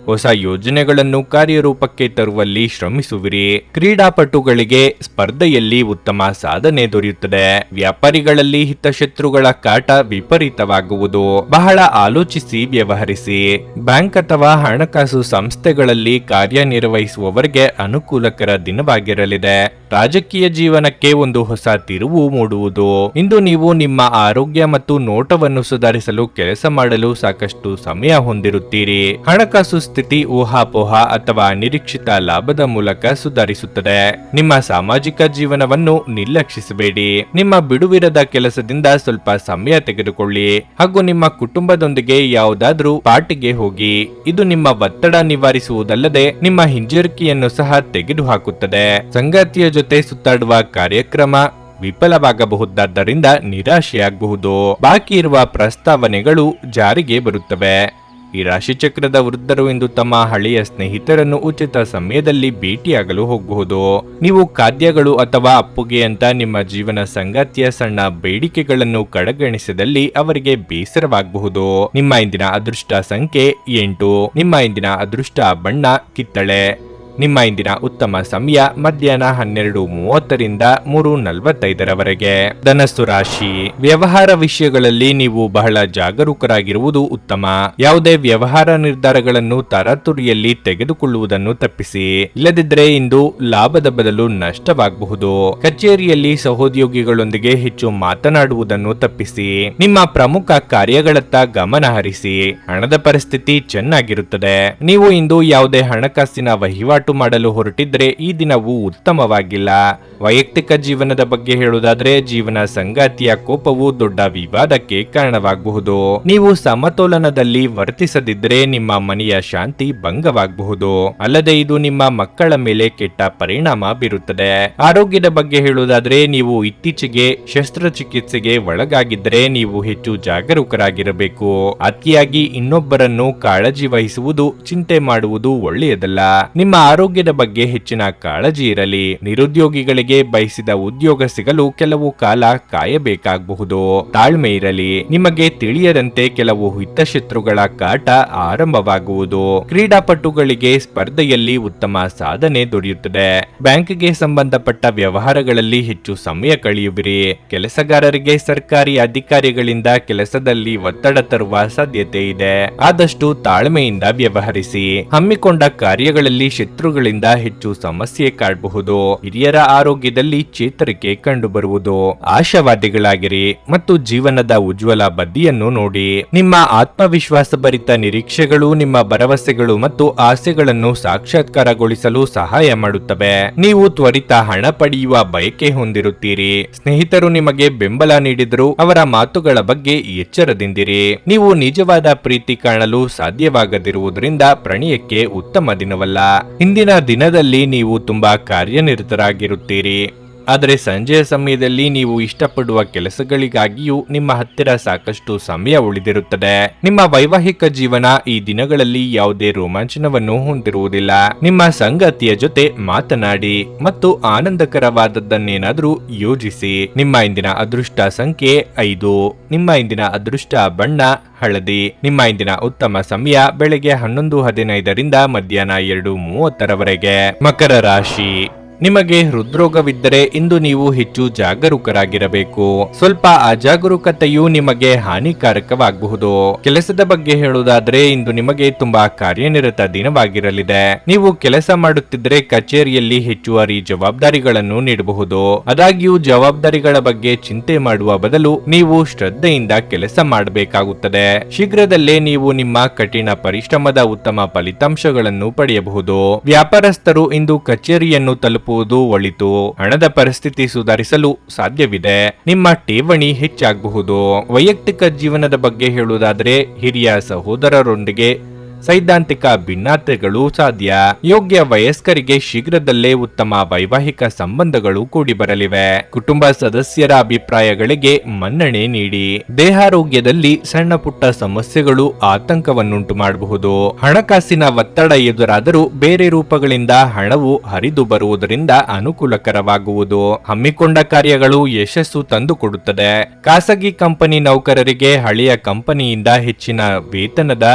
ಹೊಸ ಯೋಜನೆಗಳನ್ನು ಕಾರ್ಯರೂಪಕ್ಕೆ ತರುವಲ್ಲಿ ಶ್ರಮಿಸುವಿರಿ. ಕ್ರೀಡಾಪಟುಗಳಿಗೆ ಸ್ಪರ್ಧೆಯಲ್ಲಿ ಉತ್ತಮ ಸಾಧನೆ ದೊರೆಯುತ್ತದೆ. ವ್ಯಾಪಾರಿಗಳಲ್ಲಿ ಹಿತಶತ್ರುಗಳ ಕಾಟ ವಿಪರೀತವಾಗುವುದು. ಬಹಳ ಆಲೋಚಿಸಿ ವ್ಯವಹರಿಸಿ. ಬ್ಯಾಂಕ್ ಅಥವಾ ಹಣಕಾಸು ಸಂಸ್ಥೆಗಳಲ್ಲಿ ಕಾರ್ಯನಿರ್ವಹಿಸುವವರಿಗೆ ಅನುಕೂಲಕರ ದಿನವಾಗಿರಲಿದೆ. ರಾಜಕೀಯ ಜೀವನಕ್ಕೆ ಒಂದು ಹೊಸ ತಿರುವು ಮೂಡುವುದು. ಇಂದು ನೀವು ನಿಮ್ಮ ಆರೋಗ್ಯ ಮತ್ತು ನೋಟವನ್ನು ಸುಧಾರಿಸಲು ಕೆಲಸ ಮಾಡಲು ಸಾಕಷ್ಟು ಸಮಯ ಹೊಂದಿರುತ್ತೀರಿ. ಹಣಕಾಸು ಸ್ಥಿತಿ ಊಹಾಪೋಹ ಅಥವಾ ಅನಿರೀಕ್ಷಿತ ಲಾಭದ ಮೂಲಕ ಸುಧಾರಿಸುತ್ತದೆ. ನಿಮ್ಮ ಸಾಮಾಜಿಕ ಜೀವನವನ್ನು ನಿರ್ಲಕ್ಷಿಸಬೇಡಿ. ನಿಮ್ಮ ಬಿಡುವಿರದ ಕೆಲಸದಿಂದ ಸ್ವಲ್ಪ ಸಮಯ ತೆಗೆದುಕೊಳ್ಳಿ ಹಾಗೂ ನಿಮ್ಮ ಕುಟುಂಬದೊಂದಿಗೆ ಯಾವುದಾದ್ರೂ ಪಾರ್ಟಿಗೆ ಹೋಗಿ. ಇದು ನಿಮ್ಮ ಒತ್ತಡ ನಿವಾರಿಸುವುದಲ್ಲದೆ ನಿಮ್ಮ ಹಿಂಜರಿಕೆಯನ್ನು ಸಹ ತೆಗೆದುಹಾಕುತ್ತದೆ. ಸಂಗಾತಿಯ ಜೊತೆ ಸುತ್ತಾಡುವ ಕಾರ್ಯಕ್ರಮ ವಿಫಲವಾಗಬಹುದಾದ್ದರಿಂದ ನಿರಾಶೆಯಾಗಬಹುದು. ಬಾಕಿ ಇರುವ ಪ್ರಸ್ತಾವನೆಗಳು ಜಾರಿಗೆ ಬರುತ್ತವೆ. ಈ ರಾಶಿಚಕ್ರದ ವೃದ್ಧರು ಇಂದು ತಮ್ಮ ಹಳೆಯ ಸ್ನೇಹಿತರನ್ನು ಉಚಿತ ಸಮಯದಲ್ಲಿ ಭೇಟಿಯಾಗಲು ಹೋಗಬಹುದು. ನೀವು ಖಾದ್ಯಗಳು ಅಥವಾ ಅಪ್ಪುಗೆ ಅಂತ ನಿಮ್ಮ ಜೀವನ ಸಂಗಾತಿಯ ಸಣ್ಣ ಬೇಡಿಕೆಗಳನ್ನು ಕಡೆಗಣಿಸಿದಲ್ಲಿ ಅವರಿಗೆ ಬೇಸರವಾಗಬಹುದು. ನಿಮ್ಮ ಇಂದಿನ ಅದೃಷ್ಟ ಸಂಖ್ಯೆ 8. ನಿಮ್ಮ ಇಂದಿನ ಅದೃಷ್ಟ ಬಣ್ಣ ಕಿತ್ತಳೆ. ನಿಮ್ಮ ಇಂದಿನ ಉತ್ತಮ ಸಮಯ ಮಧ್ಯಾಹ್ನ 12:30ರಿಂದ 3:45ರವರೆಗೆ. ಧನಸ್ಸು ರಾಶಿ. ವ್ಯವಹಾರ ವಿಷಯಗಳಲ್ಲಿ ನೀವು ಬಹಳ ಜಾಗರೂಕರಾಗಿರುವುದು ಉತ್ತಮ. ಯಾವುದೇ ವ್ಯವಹಾರ ನಿರ್ಧಾರಗಳನ್ನು ತರಾತುರಿಯಲ್ಲಿ ತೆಗೆದುಕೊಳ್ಳುವುದನ್ನು ತಪ್ಪಿಸಿ. ಇಲ್ಲದಿದ್ದರೆ ಇಂದು ಲಾಭದ ಬದಲು ನಷ್ಟವಾಗಬಹುದು. ಕಚೇರಿಯಲ್ಲಿ ಸಹೋದ್ಯೋಗಿಗಳೊಂದಿಗೆ ಹೆಚ್ಚು ಮಾತನಾಡುವುದನ್ನು ತಪ್ಪಿಸಿ. ನಿಮ್ಮ ಪ್ರಮುಖ ಕಾರ್ಯಗಳತ್ತ ಗಮನ ಹರಿಸಿ. ಹಣದ ಪರಿಸ್ಥಿತಿ ಚೆನ್ನಾಗಿರುತ್ತದೆ. ನೀವು ಇಂದು ಯಾವುದೇ ಹಣಕಾಸಿನ ವಹಿವಾಟು ಮಾಡಲು ಹೊರಟಿದ್ರೆ ಈ ದಿನವು ಉತ್ತಮವಾಗಿಲ್ಲ. ವೈಯಕ್ತಿಕ ಜೀವನದ ಬಗ್ಗೆ ಹೇಳುವುದಾದ್ರೆ ಜೀವನ ಸಂಗಾತಿಯ ಕೋಪವು ದೊಡ್ಡ ವಿವಾದಕ್ಕೆ ಕಾರಣವಾಗಬಹುದು. ನೀವು ಸಮತೋಲನದಲ್ಲಿ ವರ್ತಿಸದಿದ್ದರೆ ನಿಮ್ಮ ಮನೆಯ ಶಾಂತಿ ಭಂಗವಾಗಬಹುದು. ಅಲ್ಲದೆ ಇದು ನಿಮ್ಮ ಮಕ್ಕಳ ಮೇಲೆ ಕೆಟ್ಟ ಪರಿಣಾಮ ಬೀರುತ್ತದೆ. ಆರೋಗ್ಯದ ಬಗ್ಗೆ ಹೇಳುವುದಾದ್ರೆ ನೀವು ಇತ್ತೀಚೆಗೆ ಶಸ್ತ್ರಚಿಕಿತ್ಸೆಗೆ ಒಳಗಾಗಿದ್ದರೆ ನೀವು ಹೆಚ್ಚು ಜಾಗರೂಕರಾಗಿರಬೇಕು. ಅತಿಯಾಗಿ ಇನ್ನೊಬ್ಬರನ್ನು ಕಾಳಜಿ ವಹಿಸುವುದು, ಚಿಂತೆ ಮಾಡುವುದು ಒಳ್ಳೆಯದಲ್ಲ. ನಿಮ್ಮ ಆರೋಗ್ಯದ ಬಗ್ಗೆ ಹೆಚ್ಚಿನ ಕಾಳಜಿ ಇರಲಿ. ನಿರುದ್ಯೋಗಿಗಳಿಗೆ ಬಯಸಿದ ಉದ್ಯೋಗ ಸಿಗಲು ಕೆಲವು ಕಾಲ ಕಾಯಬೇಕಾಗಬಹುದು. ತಾಳ್ಮೆ ಇರಲಿ. ನಿಮಗೆ ತಿಳಿಯದಂತೆ ಕೆಲವು ಹಿತಶತ್ರುಗಳ ಕಾಟ ಆರಂಭವಾಗುವುದು. ಕ್ರೀಡಾಪಟುಗಳಿಗೆ ಸ್ಪರ್ಧೆಯಲ್ಲಿ ಉತ್ತಮ ಸಾಧನೆ ದೊರೆಯುತ್ತದೆ. ಬ್ಯಾಂಕ್ಗೆ ಸಂಬಂಧಪಟ್ಟ ವ್ಯವಹಾರಗಳಲ್ಲಿ ಹೆಚ್ಚು ಸಮಯ ಕಳೆಯುವಿರಿ. ಕೆಲಸಗಾರರಿಗೆ ಸರ್ಕಾರಿ ಅಧಿಕಾರಿಗಳಿಂದ ಕೆಲಸದಲ್ಲಿ ಒತ್ತಡ ತರುವ ಸಾಧ್ಯತೆ ಇದೆ. ಆದಷ್ಟು ತಾಳ್ಮೆಯಿಂದ ವ್ಯವಹರಿಸಿ. ಹಮ್ಮಿಕೊಂಡ ಕಾರ್ಯಗಳಲ್ಲಿ ಶತ್ರುಗಳಿಂದ ಹೆಚ್ಚು ಸಮಸ್ಯೆ ಕಾಡಬಹುದು. ಹಿರಿಯರ ಆರೋಗ್ಯದಲ್ಲಿ ಚೇತರಿಕೆ ಕಂಡುಬರುವುದು. ಆಶಾವಾದಿಗಳಾಗಿರಿ ಮತ್ತು ಜೀವನದ ಉಜ್ವಲ ಬದಿಯನ್ನು ನೋಡಿ. ನಿಮ್ಮ ಆತ್ಮವಿಶ್ವಾಸ ಭರಿತ ನಿರೀಕ್ಷೆಗಳು ನಿಮ್ಮ ಭರವಸೆಗಳು ಮತ್ತು ಆಸೆಗಳನ್ನು ಸಾಕ್ಷಾತ್ಕಾರಗೊಳಿಸಲು ಸಹಾಯ ಮಾಡುತ್ತವೆ. ನೀವು ತ್ವರಿತ ಹಣ ಪಡೆಯುವ ಬಯಕೆ ಹೊಂದಿರುತ್ತೀರಿ. ಸ್ನೇಹಿತರು ನಿಮಗೆ ಬೆಂಬಲ ನೀಡಿದರೂ ಅವರ ಮಾತುಗಳ ಬಗ್ಗೆ ಎಚ್ಚರದಿಂದಿರಿ. ನೀವು ನಿಜವಾದ ಪ್ರೀತಿ ಕಾಣಲು ಸಾಧ್ಯವಾಗದಿರುವುದರಿಂದ ಪ್ರಣಯಕ್ಕೆ ಉತ್ತಮ ದಿನವಲ್ಲ. ಇಂದಿನ ದಿನದಲ್ಲಿ ನೀವು ತುಂಬಾ ಕಾರ್ಯನಿರತರಾಗಿರುತ್ತೀರಿ. ಆದರೆ ಸಂಜೆಯ ಸಮಯದಲ್ಲಿ ನೀವು ಇಷ್ಟಪಡುವ ಕೆಲಸಗಳಿಗಾಗಿಯೂ ನಿಮ್ಮ ಹತ್ತಿರ ಸಾಕಷ್ಟು ಸಮಯ ಉಳಿದಿರುತ್ತದೆ. ನಿಮ್ಮ ವೈವಾಹಿಕ ಜೀವನ ಈ ದಿನಗಳಲ್ಲಿ ಯಾವುದೇ ರೋಮಾಂಚನವನ್ನು ಹೊಂದಿರುವುದಿಲ್ಲ. ನಿಮ್ಮ ಸಂಗಾತಿಯ ಜೊತೆ ಮಾತನಾಡಿ ಮತ್ತು ಆನಂದಕರವಾದದ್ದನ್ನೇನಾದರೂ ಯೋಜಿಸಿ. ನಿಮ್ಮ ಇಂದಿನ ಅದೃಷ್ಟ ಸಂಖ್ಯೆ 5. ನಿಮ್ಮ ಇಂದಿನ ಅದೃಷ್ಟ ಬಣ್ಣ ಹಳದಿ. ನಿಮ್ಮ ಇಂದಿನ ಉತ್ತಮ ಸಮಯ ಬೆಳಗ್ಗೆ 11:15ರಿಂದ ಮಧ್ಯಾಹ್ನ 2:30ರವರೆಗೆ. ಮಕರ ರಾಶಿ. ನಿಮಗೆ ಹೃದ್ರೋಗವಿದ್ದರೆ ಇಂದು ನೀವು ಹೆಚ್ಚು ಜಾಗರೂಕರಾಗಿರಬೇಕು. ಸ್ವಲ್ಪ ಅಜಾಗರೂಕತೆಯು ನಿಮಗೆ ಹಾನಿಕಾರಕವಾಗಬಹುದು. ಕೆಲಸದ ಬಗ್ಗೆ ಹೇಳುವುದಾದ್ರೆ ಇಂದು ನಿಮಗೆ ತುಂಬಾ ಕಾರ್ಯನಿರತ ದಿನವಾಗಿರಲಿದೆ. ನೀವು ಕೆಲಸ ಮಾಡುತ್ತಿದ್ದರೆ ಕಚೇರಿಯಲ್ಲಿ ಹೆಚ್ಚುವರಿ ಜವಾಬ್ದಾರಿಗಳನ್ನು ನೀಡಬಹುದು. ಆದಾಗ್ಯೂ ಜವಾಬ್ದಾರಿಗಳ ಬಗ್ಗೆ ಚಿಂತೆ ಮಾಡುವ ಬದಲು ನೀವು ಶ್ರದ್ಧೆಯಿಂದ ಕೆಲಸ ಮಾಡಬೇಕಾಗುತ್ತದೆ. ಶೀಘ್ರದಲ್ಲೇ ನೀವು ನಿಮ್ಮ ಕಠಿಣ ಪರಿಶ್ರಮದ ಉತ್ತಮ ಫಲಿತಾಂಶಗಳನ್ನು ಪಡೆಯಬಹುದು. ವ್ಯಾಪಾರಸ್ಥರು ಇಂದು ಕಚೇರಿಯನ್ನು ತಲುಪುವುದು ಒಳಿತು. ಹಣದ ಪರಿಸ್ಥಿತಿ ಸುಧಾರಿಸಲು ಸಾಧ್ಯವಿದೆ. ನಿಮ್ಮ ಠೇವಣಿ ಹೆಚ್ಚಾಗಬಹುದು. ವೈಯಕ್ತಿಕ ಜೀವನದ ಬಗ್ಗೆ ಹೇಳುವುದಾದ್ರೆ ಹಿರಿಯ ಸಹೋದರರೊಂದಿಗೆ ಸೈದ್ಧಾಂತಿಕ ಭಿನ್ನತೆಗಳು ಸಾಧ್ಯ. ಯೋಗ್ಯ ವಯಸ್ಕರಿಗೆ ಶೀಘ್ರದಲ್ಲೇ ಉತ್ತಮ ವೈವಾಹಿಕ ಸಂಬಂಧಗಳು ಕೂಡಿ ಬರಲಿವೆ. ಕುಟುಂಬ ಸದಸ್ಯರ ಅಭಿಪ್ರಾಯಗಳಿಗೆ ಮನ್ನಣೆ ನೀಡಿ. ದೇಹಾರೋಗ್ಯದಲ್ಲಿ ಸಣ್ಣ ಪುಟ್ಟ ಸಮಸ್ಯೆಗಳು ಆತಂಕವನ್ನುಂಟು ಮಾಡಬಹುದು. ಹಣಕಾಸಿನ ಒತ್ತಡ ಎದುರಾದರೂ ಬೇರೆ ರೂಪಗಳಿಂದ ಹಣವು ಹರಿದು ಬರುವುದರಿಂದ ಅನುಕೂಲಕರವಾಗುವುದು. ಹಮ್ಮಿಕೊಂಡ ಕಾರ್ಯಗಳು ಯಶಸ್ಸು ತಂದುಕೊಡುತ್ತದೆ. ಖಾಸಗಿ ಕಂಪನಿ ನೌಕರರಿಗೆ ಹಳೆಯ ಕಂಪನಿಯಿಂದ ಹೆಚ್ಚಿನ ವೇತನದ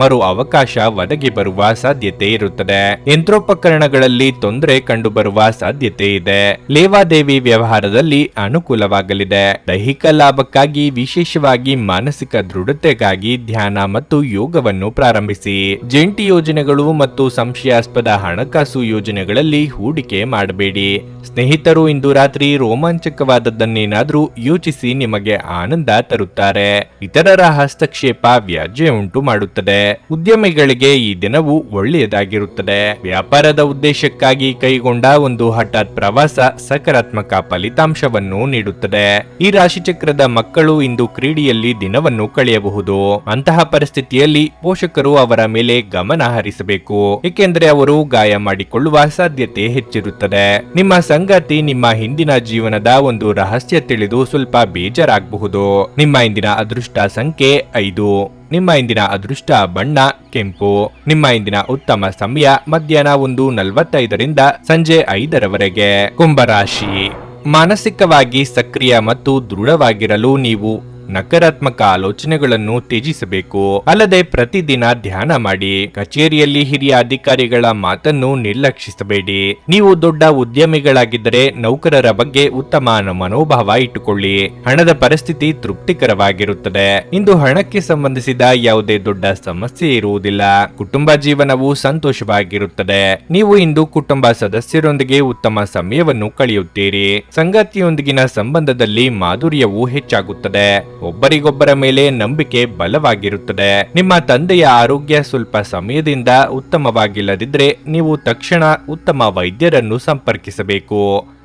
ಮರು ಅವಕಾಶ ಒದಗಿ ಬರುವ ಸಾಧ್ಯತೆ ಇರುತ್ತದೆ. ಯಂತ್ರೋಪಕರಣಗಳಲ್ಲಿ ತೊಂದರೆ ಕಂಡುಬರುವ ಸಾಧ್ಯತೆ ಇದೆ. ಲೇವಾದೇವಿ ವ್ಯವಹಾರದಲ್ಲಿ ಅನುಕೂಲವಾಗಲಿದೆ. ದೈಹಿಕ ಲಾಭಕ್ಕಾಗಿ ವಿಶೇಷವಾಗಿ ಮಾನಸಿಕ ದೃಢತೆಗಾಗಿ ಧ್ಯಾನ ಮತ್ತು ಯೋಗವನ್ನು ಪ್ರಾರಂಭಿಸಿ. ಜಂಟಿ ಯೋಜನೆಗಳು ಮತ್ತು ಸಂಶಯಾಸ್ಪದ ಹಣಕಾಸು ಯೋಜನೆಗಳಲ್ಲಿ ಹೂಡಿಕೆ ಮಾಡಬೇಡಿ. ಸ್ನೇಹಿತರು ಇಂದು ರಾತ್ರಿ ರೋಮಾಂಚಕವಾದದ್ದನ್ನೇನಾದರೂ ಯೋಚಿಸಿ ನಿಮಗೆ ಆನಂದ ತರುತ್ತಾರೆ. ಇತರರ ಹಸ್ತಕ್ಷೇಪ ವ್ಯಾಜ್ಯ ಉಂಟು ಮಾಡುತ್ತದೆ. ಉದ್ಯಮಿಗಳಿಗೆ ಈ ದಿನವು ಒಳ್ಳೆಯದಾಗಿರುತ್ತದೆ. ವ್ಯಾಪಾರದ ಉದ್ದೇಶಕ್ಕಾಗಿ ಕೈಗೊಂಡ ಒಂದು ಹಠಾತ್ ಪ್ರವಾಸ ಸಕಾರಾತ್ಮಕ ಫಲಿತಾಂಶವನ್ನು ನೀಡುತ್ತದೆ. ಈ ರಾಶಿಚಕ್ರದ ಮಕ್ಕಳು ಇಂದು ಕ್ರೀಡೆಯಲ್ಲಿ ದಿನವನ್ನು ಕಳೆಯಬಹುದು. ಅಂತಹ ಪರಿಸ್ಥಿತಿಯಲ್ಲಿ ಪೋಷಕರು ಅವರ ಮೇಲೆ ಗಮನ ಹರಿಸಬೇಕು, ಏಕೆಂದರೆ ಅವರು ಗಾಯ ಮಾಡಿಕೊಳ್ಳುವ ಸಾಧ್ಯತೆ ಹೆಚ್ಚಿರುತ್ತದೆ. ನಿಮ್ಮ ಸಂಗಾತಿ ನಿಮ್ಮ ಹಿಂದಿನ ಜೀವನದ ಒಂದು ರಹಸ್ಯ ತಿಳಿದು ಸ್ವಲ್ಪ ಬೇಜಾರಾಗಬಹುದು. ನಿಮ್ಮ ಇಂದಿನ ಅದೃಷ್ಟ ಸಂಖ್ಯೆ 5. ನಿಮ್ಮ ಇಂದಿನ ಅದೃಷ್ಟ ಬಣ್ಣ ಕೆಂಪು. ನಿಮ್ಮ ಇಂದಿನ ಉತ್ತಮ ಸಮಯ ಮಧ್ಯಾಹ್ನ 1:45 ಸಂಜೆ 5 ಕುಂಭರಾಶಿ. ಮಾನಸಿಕವಾಗಿ ಸಕ್ರಿಯ ಮತ್ತು ದೃಢವಾಗಿರಲು ನೀವು ನಕಾರಾತ್ಮಕ ಆಲೋಚನೆಗಳನ್ನು ತ್ಯಜಿಸಬೇಕು. ಅಲ್ಲದೆ ಪ್ರತಿದಿನ ಧ್ಯಾನ ಮಾಡಿ. ಕಚೇರಿಯಲ್ಲಿ ಹಿರಿಯ ಅಧಿಕಾರಿಗಳ ಮಾತನ್ನು ನಿರ್ಲಕ್ಷಿಸಬೇಡಿ. ನೀವು ದೊಡ್ಡ ಉದ್ಯಮಿಗಳಾಗಿದ್ದರೆ ನೌಕರರ ಬಗ್ಗೆ ಉತ್ತಮ ಮನೋಭಾವ ಇಟ್ಟುಕೊಳ್ಳಿ. ಹಣದ ಪರಿಸ್ಥಿತಿ ತೃಪ್ತಿಕರವಾಗಿರುತ್ತದೆ. ಇಂದು ಹಣಕ್ಕೆ ಸಂಬಂಧಿಸಿದ ಯಾವುದೇ ದೊಡ್ಡ ಸಮಸ್ಯೆ ಇರುವುದಿಲ್ಲ. ಕುಟುಂಬ ಜೀವನವು ಸಂತೋಷವಾಗಿರುತ್ತದೆ. ನೀವು ಇಂದು ಕುಟುಂಬ ಸದಸ್ಯರೊಂದಿಗೆ ಉತ್ತಮ ಸಮಯವನ್ನು ಕಳೆಯುತ್ತೀರಿ. ಸಂಗಾತಿಯೊಂದಿಗಿನ ಸಂಬಂಧದಲ್ಲಿ ಮಾಧುರ್ಯವು ಹೆಚ್ಚಾಗುತ್ತದೆ. ಒಬ್ಬರಿಗೊಬ್ಬರ ಮೇಲೆ ನಂಬಿಕೆ ಬಲವಾಗಿರುತ್ತದೆ. ನಿಮ್ಮ ತಂದೆಯ ಆರೋಗ್ಯ ಸ್ವಲ್ಪ ಸಮಯದಿಂದ ಉತ್ತಮವಾಗಿಲ್ಲದಿದ್ರೆ ನೀವು ತಕ್ಷಣ ಉತ್ತಮ ವೈದ್ಯರನ್ನು ಸಂಪರ್ಕಿಸಬೇಕು.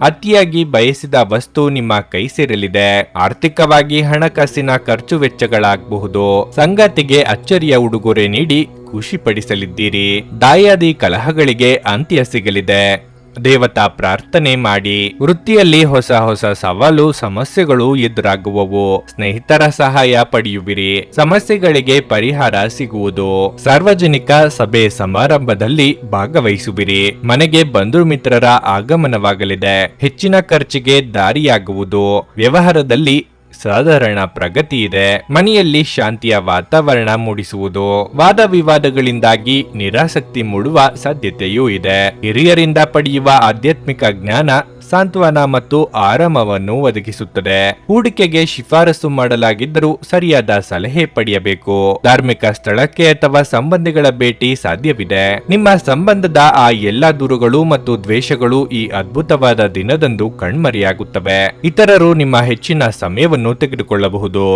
ಅತಿಯಾಗಿ ಬಯಸಿದ ವಸ್ತು ನಿಮ್ಮ ಕೈ ಸೇರಲಿದೆ. ಆರ್ಥಿಕವಾಗಿ ಹಣಕಾಸಿನ ಖರ್ಚು ವೆಚ್ಚಗಳಾಗಬಹುದು. ಸಂಗಾತಿಗೆ ಅಚ್ಚರಿಯ ಉಡುಗೊರೆ ನೀಡಿ ಖುಷಿಪಡಿಸಲಿದ್ದೀರಿ. ದಾಯಾದಿ ಕಲಹಗಳಿಗೆ ಅಂತ್ಯ ಸಿಗಲಿದೆ. ದೇವತಾ ಪ್ರಾರ್ಥನೆ ಮಾಡಿ. ವೃತ್ತಿಯಲ್ಲಿ ಹೊಸ ಹೊಸ ಸವಾಲು ಸಮಸ್ಯೆಗಳು ಎದುರಾಗುವವು. ಸ್ನೇಹಿತರ ಸಹಾಯ ಪಡೆಯುವಿರಿ. ಸಮಸ್ಯೆಗಳಿಗೆ ಪರಿಹಾರ ಸಿಗುವುದು. ಸಾರ್ವಜನಿಕ ಸಭೆ ಸಮಾರಂಭದಲ್ಲಿ ಭಾಗವಹಿಸುವಿರಿ. ಮನೆಗೆ ಬಂಧು ಮಿತ್ರರ ಆಗಮನವಾಗಲಿದೆ. ಹೆಚ್ಚಿನ ಖರ್ಚಿಗೆ ದಾರಿಯಾಗುವುದು. ವ್ಯವಹಾರದಲ್ಲಿ ಸಾಧಾರಣ ಪ್ರಗತಿ ಇದೆ. ಮನೆಯಲ್ಲಿ ಶಾಂತಿಯ ವಾತಾವರಣ ಮೂಡಿಸುವುದು. ವಾದ ವಿವಾದಗಳಿಂದಾಗಿ ನಿರಾಸಕ್ತಿ ಮೂಡುವ ಸಾಧ್ಯತೆಯೂ ಇದೆ. ಹಿರಿಯರಿಂದ ಪಡೆಯುವ ಆಧ್ಯಾತ್ಮಿಕ ಜ್ಞಾನ ಸಾಂತ್ವನ ಮತ್ತು ಆರಾಮವನ್ನು ಒದಗಿಸುತ್ತದೆ. ಹೂಡಿಕೆಗೆ ಶಿಫಾರಸು ಮಾಡಲಾಗಿದ್ದರೂ ಸರಿಯಾದ ಸಲಹೆ ಪಡೆಯಬೇಕು. ಧಾರ್ಮಿಕ ಸ್ಥಳಕ್ಕೆ ಅಥವಾ ಸಂಬಂಧಿಗಳ ಭೇಟಿ ಸಾಧ್ಯವಿದೆ. ನಿಮ್ಮ ಸಂಬಂಧದ ಆ ಎಲ್ಲಾ ದೂರುಗಳು ಮತ್ತು ದ್ವೇಷಗಳು ಈ ಅದ್ಭುತವಾದ ದಿನದಂದು ಕಣ್ಮರೆಯಾಗುತ್ತವೆ. ಇತರರು ನಿಮ್ಮ ಹೆಚ್ಚಿನ ಸಮಯವನ್ನು ತೆಗೆದುಕೊಳ್ಳಬಹುದು.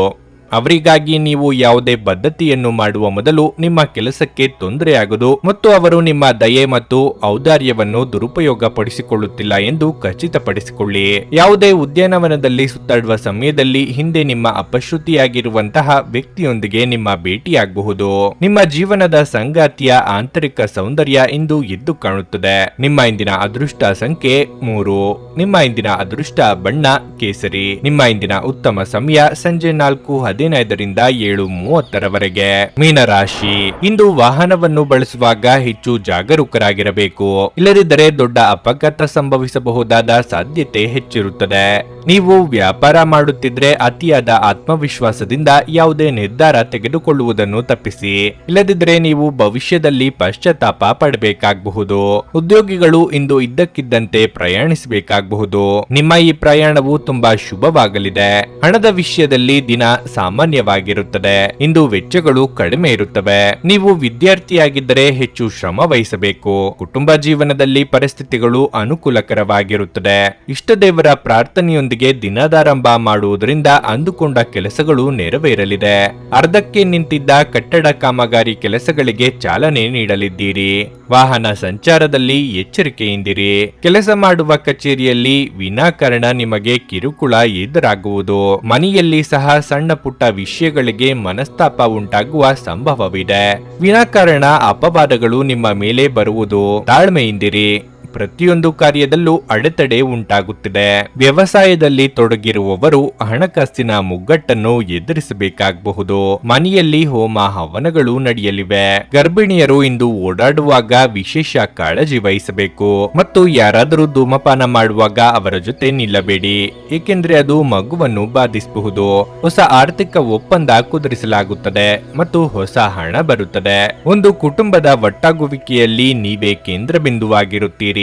ಅವರಿಗಾಗಿ ನೀವು ಯಾವುದೇ ಬದ್ಧತೆಯನ್ನು ಮಾಡುವ ಮೊದಲು ನಿಮ್ಮ ಕೆಲಸಕ್ಕೆ ತೊಂದರೆಯಾಗದು ಮತ್ತು ಅವರು ನಿಮ್ಮ ದಯೆ ಮತ್ತು ಔದಾರ್ಯವನ್ನು ದುರುಪಯೋಗ ಪಡಿಸಿಕೊಳ್ಳುತ್ತಿಲ್ಲ ಎಂದು ಖಚಿತಪಡಿಸಿಕೊಳ್ಳಿ. ಯಾವುದೇ ಉದ್ಯಾನವನದಲ್ಲಿ ಸುತ್ತಾಡುವ ಸಮಯದಲ್ಲಿ ಹಿಂದೆ ನಿಮ್ಮ ಅಪಶ್ರುತಿಯಾಗಿರುವಂತಹ ವ್ಯಕ್ತಿಯೊಂದಿಗೆ ನಿಮ್ಮ ಭೇಟಿಯಾಗಬಹುದು. ನಿಮ್ಮ ಜೀವನದ ಸಂಗಾತಿಯ ಆಂತರಿಕ ಸೌಂದರ್ಯ ಇಂದು ಎದ್ದು ಕಾಣುತ್ತದೆ. ನಿಮ್ಮ ಇಂದಿನ ಅದೃಷ್ಟ ಸಂಖ್ಯೆ 3. ನಿಮ್ಮ ಇಂದಿನ ಅದೃಷ್ಟ ಬಣ್ಣ ಕೇಸರಿ. ನಿಮ್ಮ ಇಂದಿನ ಉತ್ತಮ ಸಮಯ ಸಂಜೆ 4:15 7:30 ಮೀನರಾಶಿ. ಇಂದು ವಾಹನವನ್ನು ಬಳಸುವಾಗ ಹೆಚ್ಚು ಜಾಗರೂಕರಾಗಿರಬೇಕು. ಇಲ್ಲದಿದ್ದರೆ ದೊಡ್ಡ ಅಪಘಾತ ಸಂಭವಿಸಬಹುದಾದ ಸಾಧ್ಯತೆ ಹೆಚ್ಚಿರುತ್ತದೆ. ನೀವು ವ್ಯಾಪಾರ ಮಾಡುತ್ತಿದ್ರೆ ಅತಿಯಾದ ಆತ್ಮವಿಶ್ವಾಸದಿಂದ ಯಾವುದೇ ನಿರ್ಧಾರ ತೆಗೆದುಕೊಳ್ಳುವುದನ್ನು ತಪ್ಪಿಸಿ. ಇಲ್ಲದಿದ್ದರೆ ನೀವು ಭವಿಷ್ಯದಲ್ಲಿ ಪಶ್ಚಾತ್ತಾಪ ಪಡಬೇಕಾಗಬಹುದು. ಉದ್ಯೋಗಿಗಳು ಇಂದು ಇದ್ದಕ್ಕಿದ್ದಂತೆ ಪ್ರಯಾಣಿಸಬೇಕಾಗಬಹುದು. ನಿಮ್ಮ ಈ ಪ್ರಯಾಣವು ತುಂಬಾ ಶುಭವಾಗಲಿದೆ. ಹಣದ ವಿಷಯದಲ್ಲಿ ದಿನ ಸಾಮಾನ್ಯವಾಗಿರುತ್ತದೆ. ಇಂದು ವೆಚ್ಚಗಳು ಕಡಿಮೆ ಇರುತ್ತವೆ. ನೀವು ವಿದ್ಯಾರ್ಥಿಯಾಗಿದ್ದರೆ ಹೆಚ್ಚು ಶ್ರಮ ವಹಿಸಬೇಕು. ಕುಟುಂಬ ಜೀವನದಲ್ಲಿ ಪರಿಸ್ಥಿತಿಗಳು ಅನುಕೂಲಕರವಾಗಿರುತ್ತದೆ. ಇಷ್ಟ ದೇವರ ಪ್ರಾರ್ಥನೆಯೊಂದಿಗೆ ದಿನದಾರಂಭ ಮಾಡುವುದರಿಂದ ಅಂದುಕೊಂಡ ಕೆಲಸಗಳು ನೆರವೇರಲಿದೆ. ಅರ್ಧಕ್ಕೆ ನಿಂತಿದ್ದ ಕಟ್ಟಡ ಕಾಮಗಾರಿ ಕೆಲಸಗಳಿಗೆ ಚಾಲನೆ ನೀಡಲಿದ್ದೀರಿ. ವಾಹನ ಸಂಚಾರದಲ್ಲಿ ಎಚ್ಚರಿಕೆಯಿಂದಿರಿ. ಕೆಲಸ ಮಾಡುವ ಕಚೇರಿಯಲ್ಲಿ ವಿನಾಕಾರಣ ನಿಮಗೆ ಕಿರುಕುಳ ಎದುರಾಗುವುದು. ಮನೆಯಲ್ಲಿ ಸಹ ಸಣ್ಣ ಪುಟ್ಟ ವಿಷಯಗಳಿಗೆ ಮನಸ್ತಾಪ ಉಂಟಾಗುವ ಸಂಭವವಿದೆ. ವಿನಾಕಾರಣ ಅಪವಾದಗಳು ನಿಮ್ಮ ಮೇಲೆ ಬರುವುದು. ತಾಳ್ಮೆಯಿಂದಿರಿ. ಪ್ರತಿಯೊಂದು ಕಾರ್ಯದಲ್ಲೂ ಅಡೆತಡೆ ಉಂಟಾಗುತ್ತಿದೆ. ವ್ಯವಸಾಯದಲ್ಲಿ ತೊಡಗಿರುವವರು ಹಣಕಾಸಿನ ಮುಗ್ಗಟ್ಟನ್ನು ಎದುರಿಸಬೇಕಾಗಬಹುದು. ಮನೆಯಲ್ಲಿ ಹೋಮ ಹವನಗಳು ನಡೆಯಲಿವೆ. ಗರ್ಭಿಣಿಯರು ಇಂದು ಓಡಾಡುವಾಗ ವಿಶೇಷ ಕಾಳಜಿ ವಹಿಸಬೇಕು ಮತ್ತು ಯಾರಾದರೂ ಧೂಮಪಾನ ಮಾಡುವಾಗ ಅವರ ಜೊತೆ ನಿಲ್ಲಬೇಡಿ, ಏಕೆಂದ್ರೆ ಅದು ಮಗುವನ್ನು ಬಾಧಿಸಬಹುದು. ಹೊಸ ಆರ್ಥಿಕ ಒಪ್ಪಂದ ಕುದುರಿಸಲಾಗುತ್ತದೆ ಮತ್ತು ಹೊಸ ಹಣ ಬರುತ್ತದೆ. ಒಂದು ಕುಟುಂಬದ ಒಟ್ಟಾಗುವಿಕೆಯಲ್ಲಿ ನೀವೇ ಕೇಂದ್ರ ಬಿಂದುವಾಗಿರುತ್ತೀರಿ.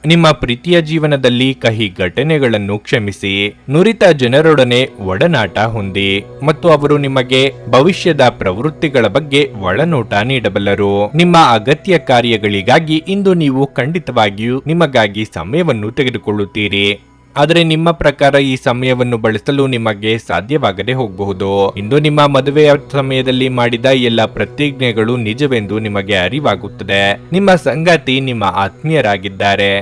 ನಿಮ್ಮ ಪ್ರೀತಿಯ ಜೀವನದಲ್ಲಿ ಕಹಿ ಘಟನೆಗಳನ್ನು ಕ್ಷಮಿಸಿ. ನುರಿತ ಜನರೊಡನೆ ಒಡನಾಟ ಹೊಂದಿ ಮತ್ತು ಅವರು ನಿಮಗೆ ಭವಿಷ್ಯದ ಪ್ರವೃತ್ತಿಗಳ ಬಗ್ಗೆ ಒಳನೋಟ ನೀಡಬಲ್ಲರು. ನಿಮ್ಮ ಅಗತ್ಯ ಕಾರ್ಯಗಳಿಗಾಗಿ ಇಂದು ನೀವು ಖಂಡಿತವಾಗಿಯೂ ನಿಮಗಾಗಿ ಸಮಯವನ್ನು ತೆಗೆದುಕೊಳ್ಳುತ್ತೀರಿ. ಆದರೆ ನಿಮ್ಮ ಪ್ರಕಾರ ಈ ಸಮಯವನ್ನು ಬಳಸಲು ನಿಮಗೆ ಸಾಧ್ಯವಾಗದೆ ಹೋಗಬಹುದು. ಇಂದು ನಿಮ್ಮ ಮದುವೆಯ ಸಮಯದಲ್ಲಿ ಮಾಡಿದ ಎಲ್ಲ ಪ್ರತಿಜ್ಞೆಗಳು ನಿಜವೆಂದು ನಿಮಗೆ ಅರಿವಾಗುತ್ತದೆ. ನಿಮ್ಮ ಸಂಗಾತಿ ನಿಮ್ಮ ಆತ್ಮೀಯರಾಗಿದ್ದಾರೆ.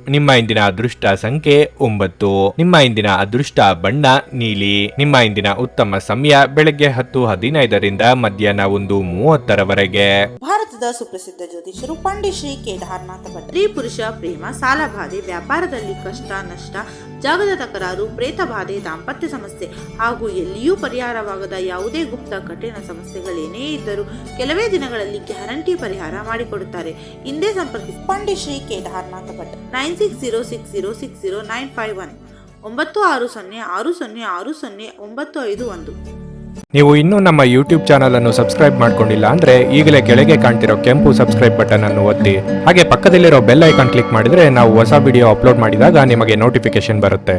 ನಿಮ್ಮ ಇಂದಿನ ಅದೃಷ್ಟ ಸಂಖ್ಯೆ 9. ನಿಮ್ಮ ಇಂದಿನ ಅದೃಷ್ಟ ಬಣ್ಣ ನೀಲಿ. ನಿಮ್ಮ ಇಂದಿನ ಉತ್ತಮ ಸಮಯ ಬೆಳಗ್ಗೆ 10:15 ಮಧ್ಯಾಹ್ನ 1:30 ಭಾರತದ ರಾಜ್ಯದ ಸುಪ್ರಸಿದ್ಧ ಜ್ಯೋತಿಷರು ಪಂಡಿತ್ ಶ್ರೀ ಕೇದಾರನಾಥ ಭಟ್. ಸ್ತ್ರೀ ಪುರುಷ ಪ್ರೇಮ, ಸಾಲಬಾಧೆ, ವ್ಯಾಪಾರದಲ್ಲಿ ಕಷ್ಟ ನಷ್ಟ, ಜಾಗದ ತಕರಾರು, ಪ್ರೇತ ಬಾಧೆ, ದಾಂಪತ್ಯ ಸಮಸ್ಯೆ ಹಾಗೂ ಎಲ್ಲಿಯೂ ಪರಿಹಾರವಾಗದ ಯಾವುದೇ ಗುಪ್ತ ಕಠಿಣ ಸಮಸ್ಯೆಗಳೇನೇ ಇದ್ದರೂ ಕೆಲವೇ ದಿನಗಳಲ್ಲಿ ಗ್ಯಾರಂಟಿ ಪರಿಹಾರ ಮಾಡಿಕೊಡುತ್ತಾರೆ. ಹಿಂದೆ ಸಂಪರ್ಕಿಸಿ ಪಂಡಿತ್ ಶ್ರೀ ಕೇದಾರನಾಥ ಭಟ್ 9606060951 9606060951. ನೀವು ಇನ್ನೂ ನಮ್ಮ ಯೂಟ್ಯೂಬ್ ಚಾನಲ್ ಅನ್ನು ಸಬ್ಸ್ಕ್ರೈಬ್ ಮಾಡ್ಕೊಂಡಿಲ್ಲ ಅಂದ್ರೆ ಈಗಲೇ ಕೆಳಗೆ ಕಾಣ್ತಿರೋ ಕೆಂಪು ಸಬ್ಸ್ಕ್ರೈಬ್ ಬಟನ್ ಅನ್ನು ಒತ್ತಿ, ಹಾಗೆ ಪಕ್ಕದಲ್ಲಿರೋ ಬೆಲ್ ಐಕಾನ್ ಕ್ಲಿಕ್ ಮಾಡಿದ್ರೆ ನಾವು ಹೊಸ ವಿಡಿಯೋ ಅಪ್ಲೋಡ್ ಮಾಡಿದಾಗ ನಿಮಗೆ ನೋಟಿಫಿಕೇಶನ್ ಬರುತ್ತೆ.